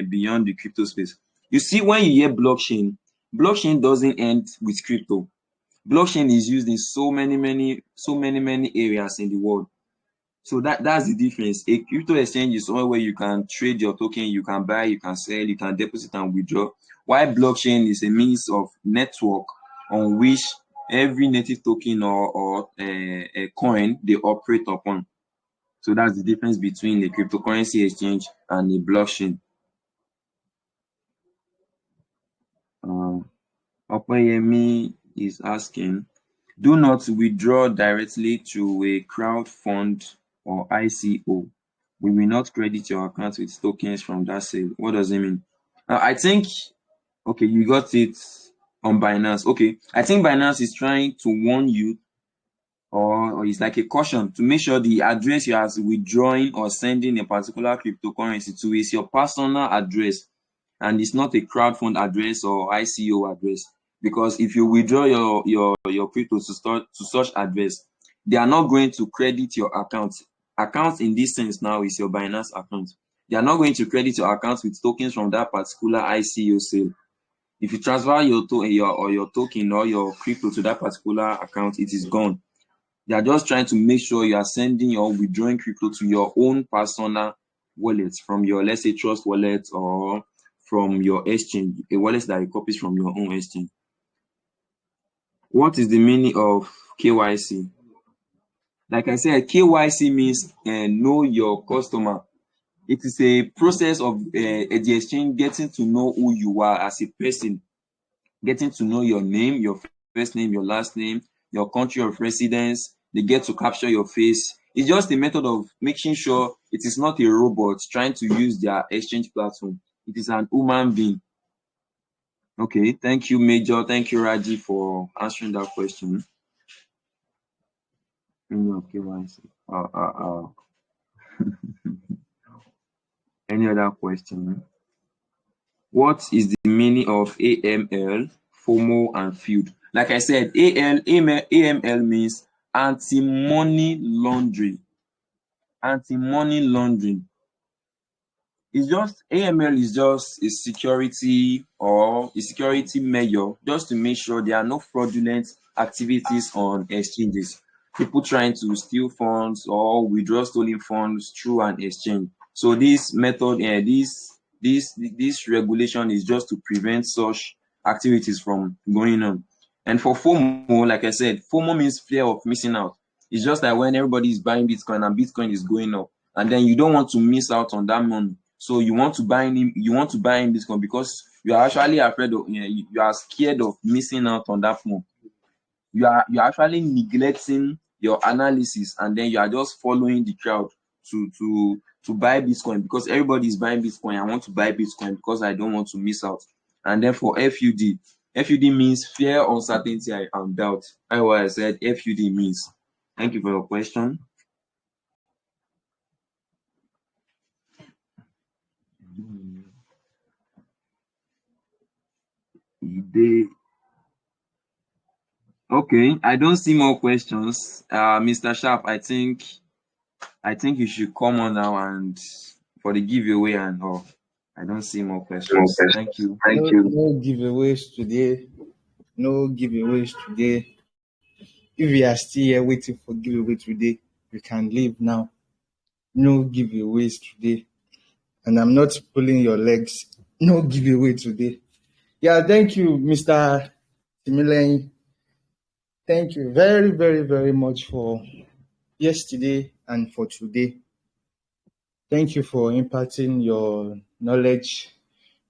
beyond the crypto space. You see, when you hear blockchain doesn't end with crypto. Blockchain is used in so many areas in the world. So that's the difference. A crypto exchange is somewhere where you can trade your token, you can buy, you can sell, you can deposit and withdraw. While blockchain is a means of network on which every native token or a coin they operate upon. So that's the difference between a cryptocurrency exchange and a blockchain. Opeyemi is asking, do not withdraw directly to a crowd fund or ICO. We will not credit your account with tokens from that sale. What does it mean? I think Okay, you got it on Binance. Okay, I think Binance is trying to warn you, or it's like a caution to make sure the address you are withdrawing or sending a particular cryptocurrency to is your personal address, and it's not a crowdfund address or ICO address. Because if you withdraw your crypto to such address, they are not going to credit your account. Account in this sense now is your Binance account. They are not going to credit your account with tokens from that particular ICO sale. If you transfer your token or your crypto to that particular account, it is gone. They are just trying to make sure you are sending or withdrawing crypto to your own personal wallet from your, let's say, Trust Wallet, or from your exchange, a wallet that you copies from your own exchange. What is the meaning of KYC? Like I said, KYC means know your customer. It is a process of the exchange getting to know who you are as a person, getting to know your name, your first name, your last name, your country of residence. They get to capture your face. It's just a method of making sure it is not a robot trying to use their exchange platform. It is an human being. Okay, thank you, Major. Thank you, Raji, for answering that question. Okay, any other question? What is the meaning of AML, FOMO, and FEUD? Like I said, AML means anti-money laundering. Anti-money laundering. It's just, AML is just a security measure just to make sure there are no fraudulent activities on exchanges. People trying to steal funds or withdraw stolen funds through an exchange. So this method, this regulation is just to prevent such activities from going on. And for FOMO, like I said, FOMO means fear of missing out. It's just like when everybody is buying Bitcoin and Bitcoin is going up, and then you don't want to miss out on that money. So you want to buy in Bitcoin because you are actually afraid of, you are scared of missing out on that money. You are actually neglecting your analysis, and then you are just following the crowd to buy Bitcoin because everybody is buying Bitcoin. I want to buy Bitcoin because I don't want to miss out. And then for FUD means fear, uncertainty, and doubt. That's what I said FUD means. Thank you for your question. Okay, I don't see more questions. Mr. Sharp, I think you should come on now and for the giveaway and all. I don't see more questions. Thank you. No giveaways today. No giveaways today. If you are still here waiting for giveaway today, you can leave now. No giveaways today. And I'm not pulling your legs. No giveaway today. Yeah, thank you, Mr. Timileyin. Thank you very, very, very much for yesterday and for today. Thank you for imparting your knowledge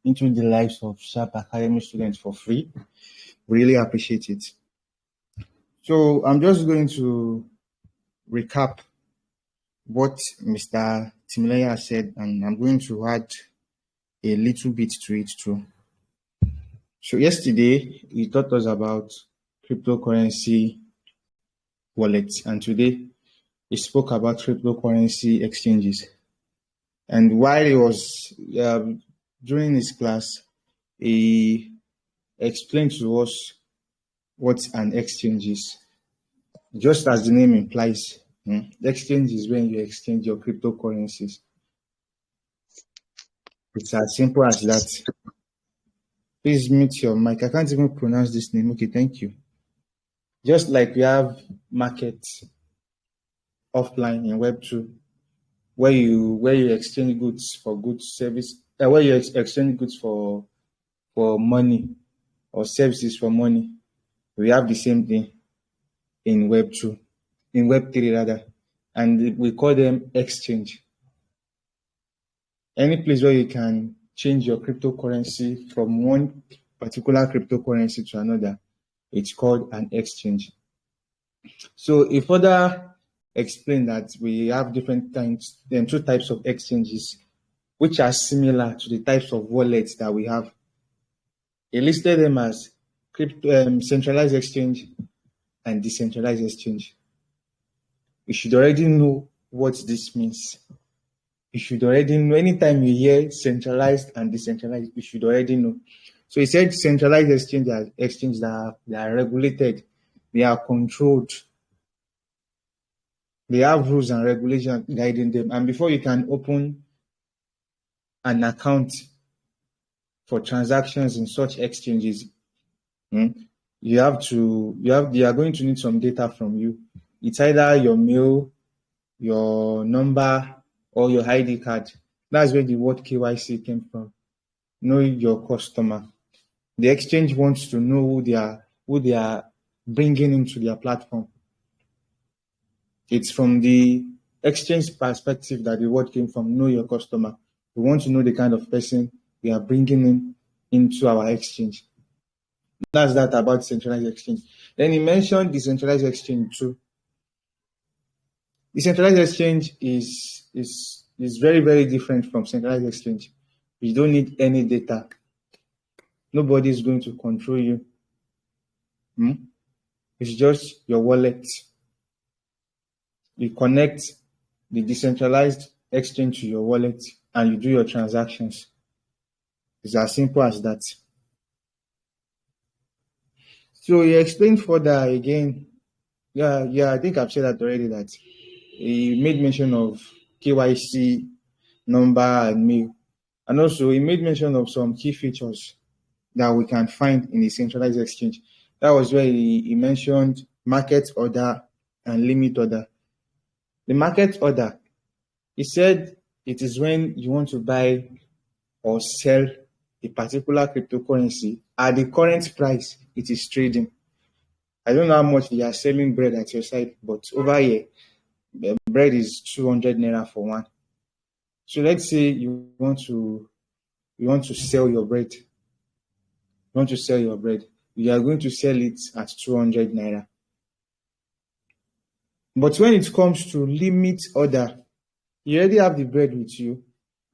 into the lives of Sharp Academy students for free. Really appreciate it. So I'm just going to recap what Mr. Timileyin has said, and I'm going to add a little bit to it too. So yesterday, he taught us about cryptocurrency wallets, and today he spoke about cryptocurrency exchanges. And while he was during his class, he explained to us what an exchange is. Just as the name implies, exchange is when you exchange your cryptocurrencies. It's as simple as that. Please mute your mic. I can't even pronounce this name. Okay, thank you. Just like we have markets offline in Web2, where you exchange goods for goods, service, where you exchange goods for money or services for money. We have the same thing in Web2, in Web3 rather, and we call them exchange. Any place where you can change your cryptocurrency from one particular cryptocurrency to another, it's called an exchange. So he further explained that we have different types, two types of exchanges, which are similar to the types of wallets that we have. He listed them as centralized exchange and decentralized exchange. You should already know what this means. You should already know. Anytime you hear centralized and decentralized, you should already know. So he said centralized exchange are exchanges that are regulated, they are controlled, they have rules and regulations guiding them. And before you can open an account for transactions in such exchanges, they are going to need some data from you. It's either your mail, your number, or your ID card. That's where the word KYC came from. Know your customer. The exchange wants to know who they are bringing into their platform. It's from the exchange perspective that the word came from. Know your customer. We want to know the kind of person we are bringing into our exchange. That's that about centralized exchange. Then he mentioned decentralized exchange too. Decentralized exchange is very, very different from centralized exchange. You don't need any data. Nobody is going to control you. It's just your wallet. You connect the decentralized exchange to your wallet and you do your transactions. It's as simple as that. So he explained further again. I think I've said that already, that he made mention of KYC, number, and mail. And also he made mention of some key features that we can find in the centralized exchange. That was where he mentioned market order and limit order. The market order, he said it is when you want to buy or sell a particular cryptocurrency at the current price it is trading. I don't know how much they are selling bread at your side, but over here, the bread is 200 naira for one. So let's say you want to sell your bread. You want to sell your bread. You are going to sell it at 200 naira. But when it comes to limit order, you already have the bread with you.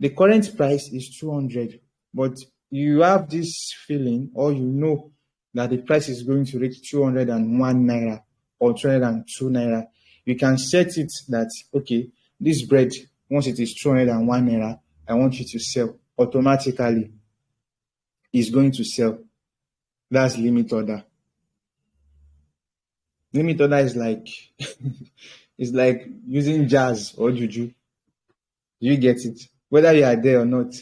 The current price is 200, but you have this feeling, or you know that the price is going to reach 201 naira or 202 naira. You can set it that, okay, this bread, once it is 201 naira, I want you to sell. Automatically, it's going to sell. That's limit order. Limit order is like it's like using jazz or juju. You get it? Whether you are there or not,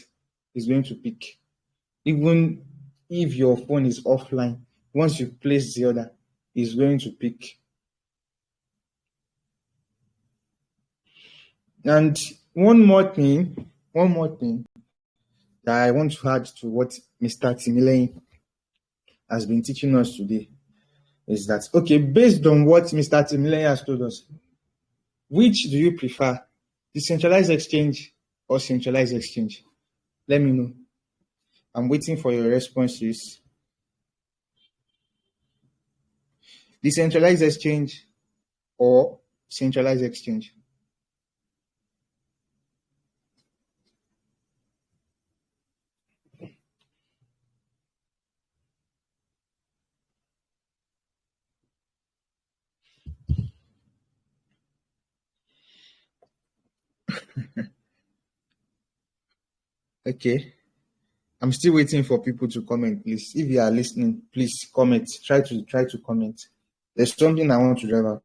it's going to pick. Even if your phone is offline, once you place the order, it's going to pick. And one more thing that I want to add to what Mr. Timileyin has been teaching us today is that, okay, based on what Mr. Timileyin has told us, which do you prefer, decentralized exchange or centralized exchange? Let me know. I'm waiting for your responses. Decentralized exchange or centralized exchange? Okay. I'm still waiting for people to comment, please. If you are listening, please comment. Try to comment. There's something I want to drive out.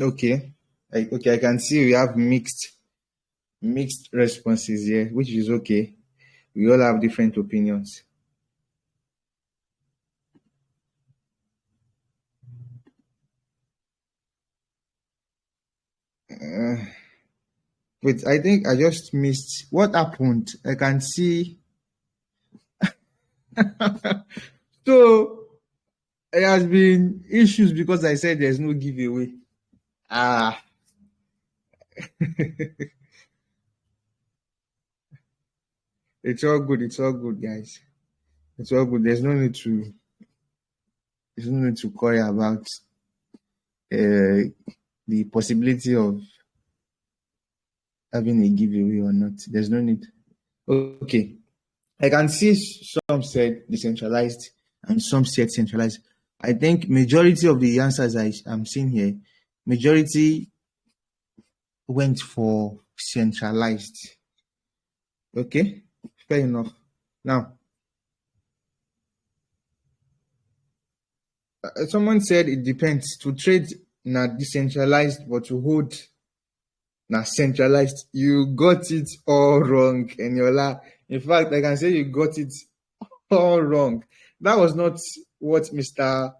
Okay. I can see we have mixed responses here, which is okay. We all have different opinions. Wait, I think I just missed what happened. I can see. So there has been issues because I said there's no giveaway. It's all good. It's all good, guys. It's all good. There's no need to worry about the possibility of having a giveaway or not. There's no need. Okay. I can see some said decentralized and some said centralized. I think majority of the answers I'm seeing here, majority went for centralized. Okay, fair enough. Now, someone said it depends. To trade not decentralized, but to hold not centralized. You got it all wrong, Eniola. In fact, I can say you got it all wrong. That was not what Mr.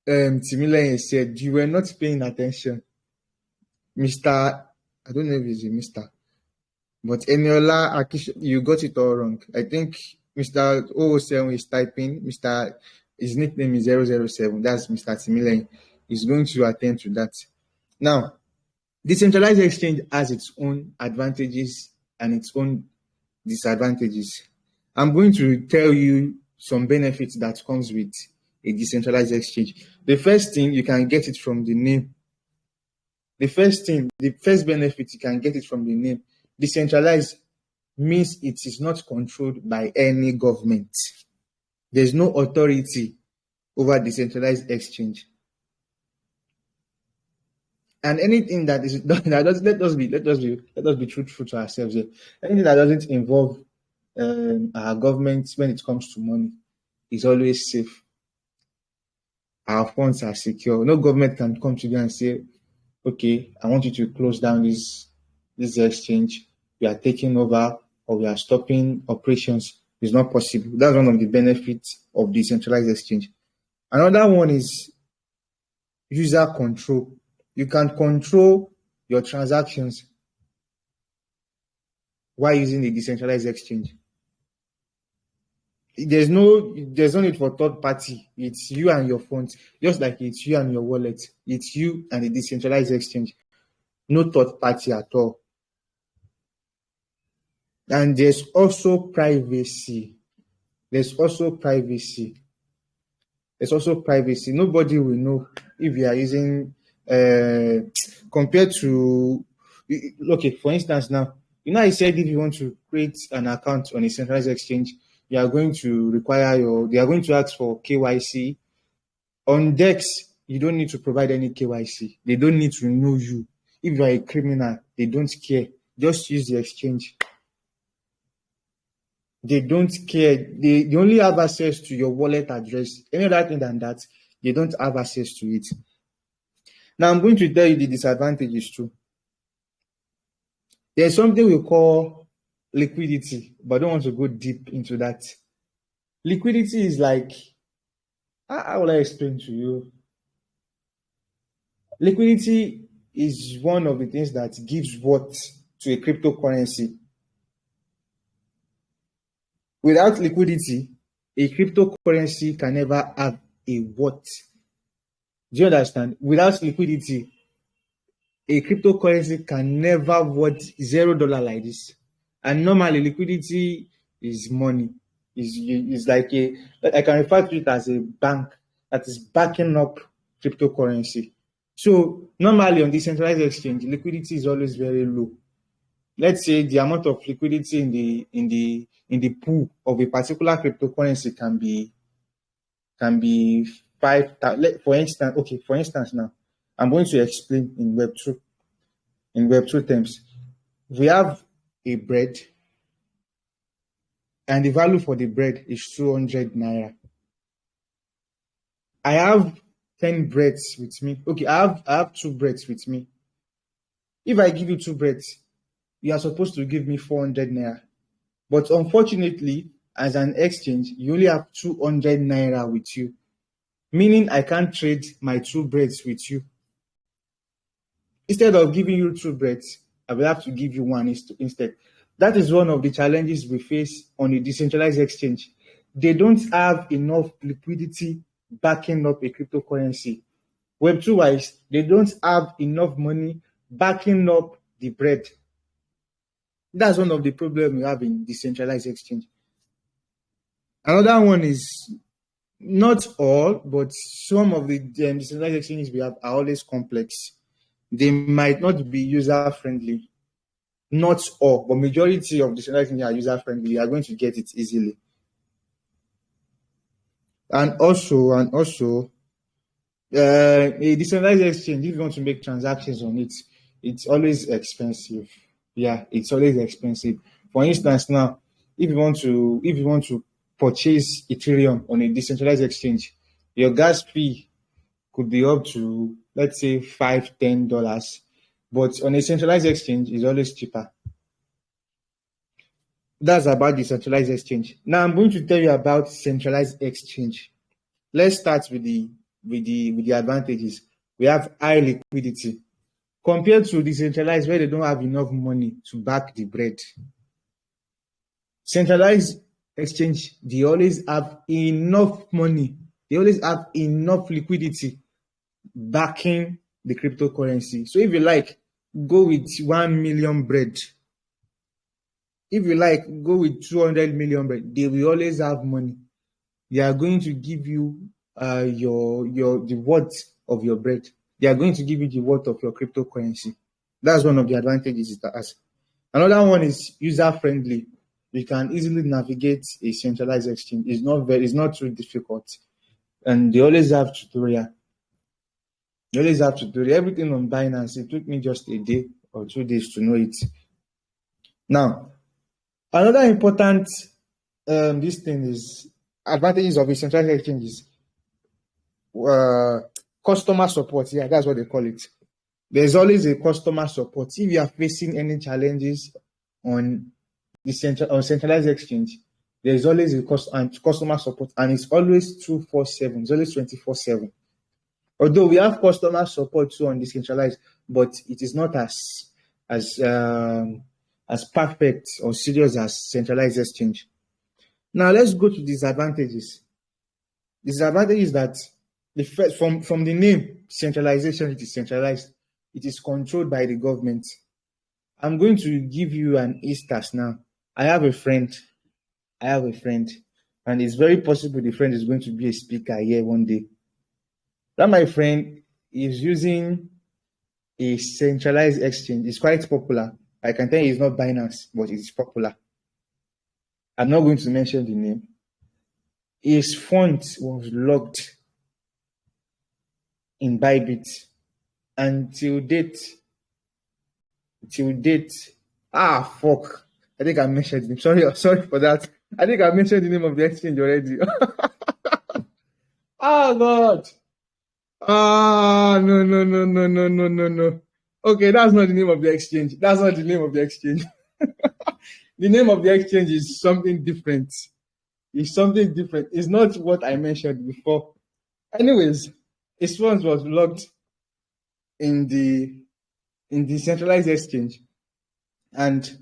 Timileyin said. You were not paying attention. Mr. I don't know if he's a Mr. But Eniola Akish, you got it all wrong. I think Mr. 007 is typing. His nickname is 007. That's Mr. Timileyin. He's going to attend to that. Now, decentralized exchange has its own advantages and its own disadvantages. I'm going to tell you some benefits that comes with a decentralized exchange. The first thing, you can get it from the name. The first benefit, you can get it from the name. Decentralized means it is not controlled by any government. There's no authority over decentralized exchange. And anything that is let us be truthful to ourselves here. Anything that doesn't involve our government when it comes to money is always safe. Our funds are secure. No government can come to you and say, okay, I want you to close down this exchange. We are taking over or we are stopping operations. It's not possible. That's one of the benefits of decentralized exchange. Another one is user control. You can control your transactions while using a decentralized exchange. There's no need for third party. It's you and your funds, just like it's you and your wallet. It's you and the decentralized exchange. No third party at all. And there's also privacy. Nobody will know if you are using compared to, okay, for instance, now, I said if you want to create an account on a centralized exchange, they are going to ask for KYC. On DEX, you don't need to provide any KYC. They don't need to know you. If you are a criminal, they don't care. Just use the exchange. They don't care. They only have access to your wallet address. Any other thing than that, they don't have access to it. Now, I'm going to tell you the disadvantages too. There's something we call liquidity, but I don't want to go deep into that. Liquidity is like, how will I explain to you? Liquidity is one of the things that gives worth to a cryptocurrency. Without liquidity, a cryptocurrency can never have a worth. Do you understand? Without liquidity, a cryptocurrency can never worth $0 like this. And normally, liquidity is money. Is like I can refer to it as a bank that is backing up cryptocurrency. So normally on decentralized exchange, liquidity is always very low. Let's say the amount of liquidity in the pool of a particular cryptocurrency can be 5,000. For instance, now I'm going to explain in Web2 terms. We have a bread, and the value for the bread is 200 naira. I have 10 breads with me. Okay, I have 2 breads with me. If I give you 2 breads, you are supposed to give me 400 naira. But unfortunately, as an exchange, you only have 200 naira with you. Meaning I can't trade my 2 breads with you. Instead of giving you 2 breads, I will have to give you 1 instead. That is one of the challenges we face on a decentralized exchange. They don't have enough liquidity backing up a cryptocurrency. Web2 wise, they don't have enough money backing up the bread. That's one of the problems we have in decentralized exchange. Another one is not all, but some of the decentralized exchanges we have are always complex. They might not be user friendly. Not all, but majority of decentralized exchanges are user friendly. You are going to get it easily. And also, a decentralized exchange, if you want to make transactions on it, it's always expensive. Yeah, it's always expensive. For instance, now, if you want to purchase Ethereum on a decentralized exchange, your gas fee could be up to, let's say, $5-10, but on a centralized exchange, it's always cheaper. That's about the centralized exchange. Now I'm going to tell you about centralized exchange. Let's start with the advantages. We have high liquidity compared to decentralized, where they don't have enough money to back the bread. Centralized exchange, they always have enough money. They always have enough liquidity backing the cryptocurrency. So if you like, go with 1 million bread. If you like, go with 200 million bread. They will always have money. They are going to give you the worth of your bread. They are going to give you the worth of your cryptocurrency. That's one of the advantages it has. Another one is user friendly. You can easily navigate a centralized exchange. It's not too difficult, and they always have tutorial. They always have tutorial. Everything on Binance, it took me just a day or 2 days to know it. Now, another important advantages of a centralized exchange is customer support. Yeah, that's what they call it. There's always a customer support. If you are facing any challenges on centralized exchange, there's always a customer support, and it's always 247. It's always 24/7. Although we have customer support too on decentralized, but it is not as perfect or serious as centralized exchange. Now let's go to disadvantages. Disadvantage is that from the name centralization, it is centralized. It is controlled by the government. I'm going to give you an instance now. I have a friend, and it's very possible the friend is going to be a speaker here one day. That my friend is using a centralized exchange. It's quite popular. I can tell you it's not Binance, but it's popular. I'm not going to mention the name. His fund was locked in Bybit until date. Fuck. I think I mentioned the name. Sorry for that. I think I mentioned the name of the exchange already. Oh God. No. Okay, that's not the name of the exchange. The name of the exchange is something different. It's not what I mentioned before. Anyways, his funds was locked in the centralized exchange, and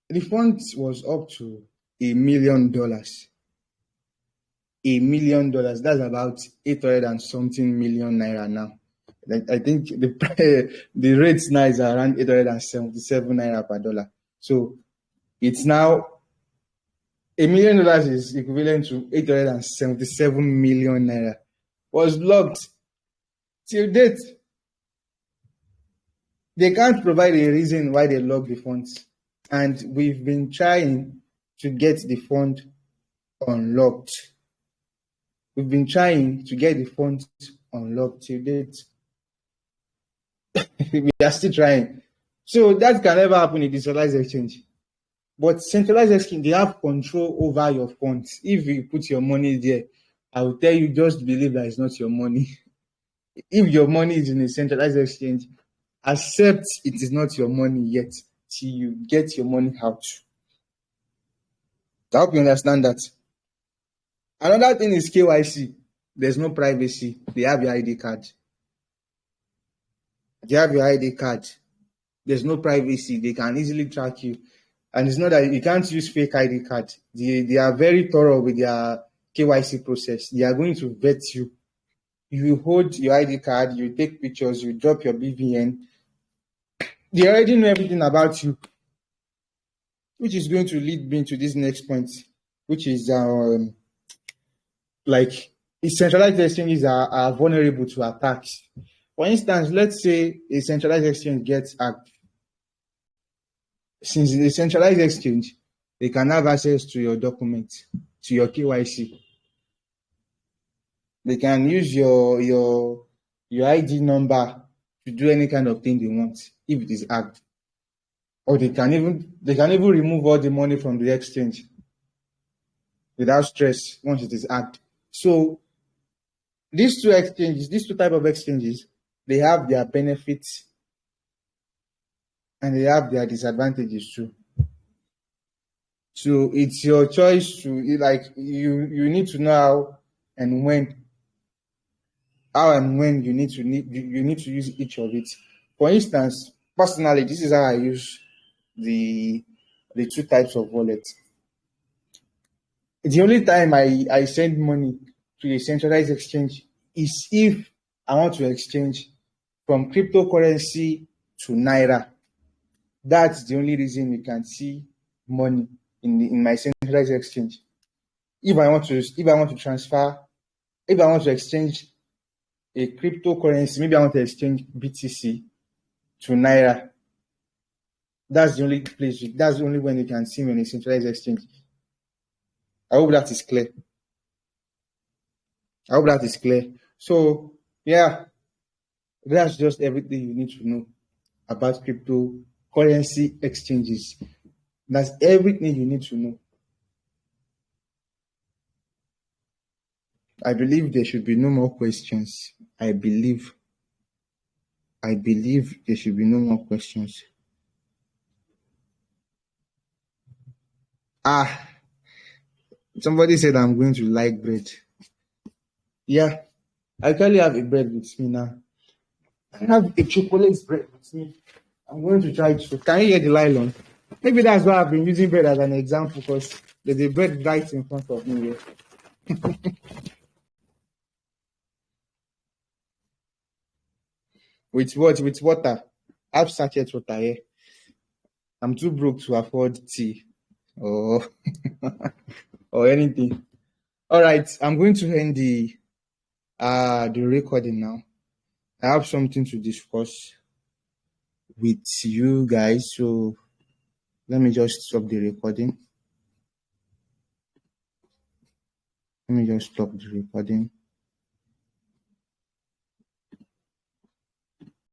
the funds was up to $1 million. $1 million. That's about 800 and something million naira now. I think the rates now is around 877 naira per dollar. So it's now $1 million is equivalent to 877 million naira. Was locked till date. They can't provide a reason why they locked the funds, and we've been trying to get the fund unlocked. We've been trying to get the funds unlocked till date. We are still trying. So that can never happen in decentralized exchange. But centralized exchange, they have control over your funds. If you put your money there, I will tell you, just believe that it's not your money. If your money is in a centralized exchange, accept it is not your money yet till you get your money out. I hope you understand that. Another thing is KYC. There's no privacy. They have your ID card. There's no privacy. They can easily track you. And it's not that you can't use fake ID card. They are very thorough with their KYC process. They are going to vet you. You hold your ID card, you take pictures, you drop your BVN. They already know everything about you, which is going to lead me to this next point. which is like centralized exchanges are vulnerable to attacks. For instance, let's say a centralized exchange gets hacked. Since it's a centralized exchange, they can have access to your documents, to your KYC. They can use your ID number to do any kind of thing they want if it is hacked. Or they can even remove all the money from the exchange without stress once it is hacked. So these two type of exchanges, they have their benefits and they have their disadvantages too. So it's your choice to you need to know how and when you need to use each of it. For instance, personally, this is how I use the two types of wallets. The only time I send money to a centralized exchange is if I want to exchange from cryptocurrency to Naira. That's the only reason you can see money in my centralized exchange. If I want to transfer, if I want to exchange a cryptocurrency, maybe I want to exchange BTC to Naira. That's the only place. That's the only when you can see me on a centralized exchange. I hope that is clear. So yeah, that's just everything you need to know about cryptocurrency exchanges. That's everything you need to know. I believe there should be no more questions. I believe there should be no more questions. Somebody said I'm going to like bread. Yeah, I actually have a bread with me now. I have a chocolate bread with me. I'm going to try it. So can you hear the nylon? Maybe that's why I've been using bread as an example, because there's a bread right in front of me here. With what? With water. I have sachet water here. I'm too broke to afford tea or or anything. All right, I'm going to end the recording now. I have something to discuss with you guys, so let me just stop the recording.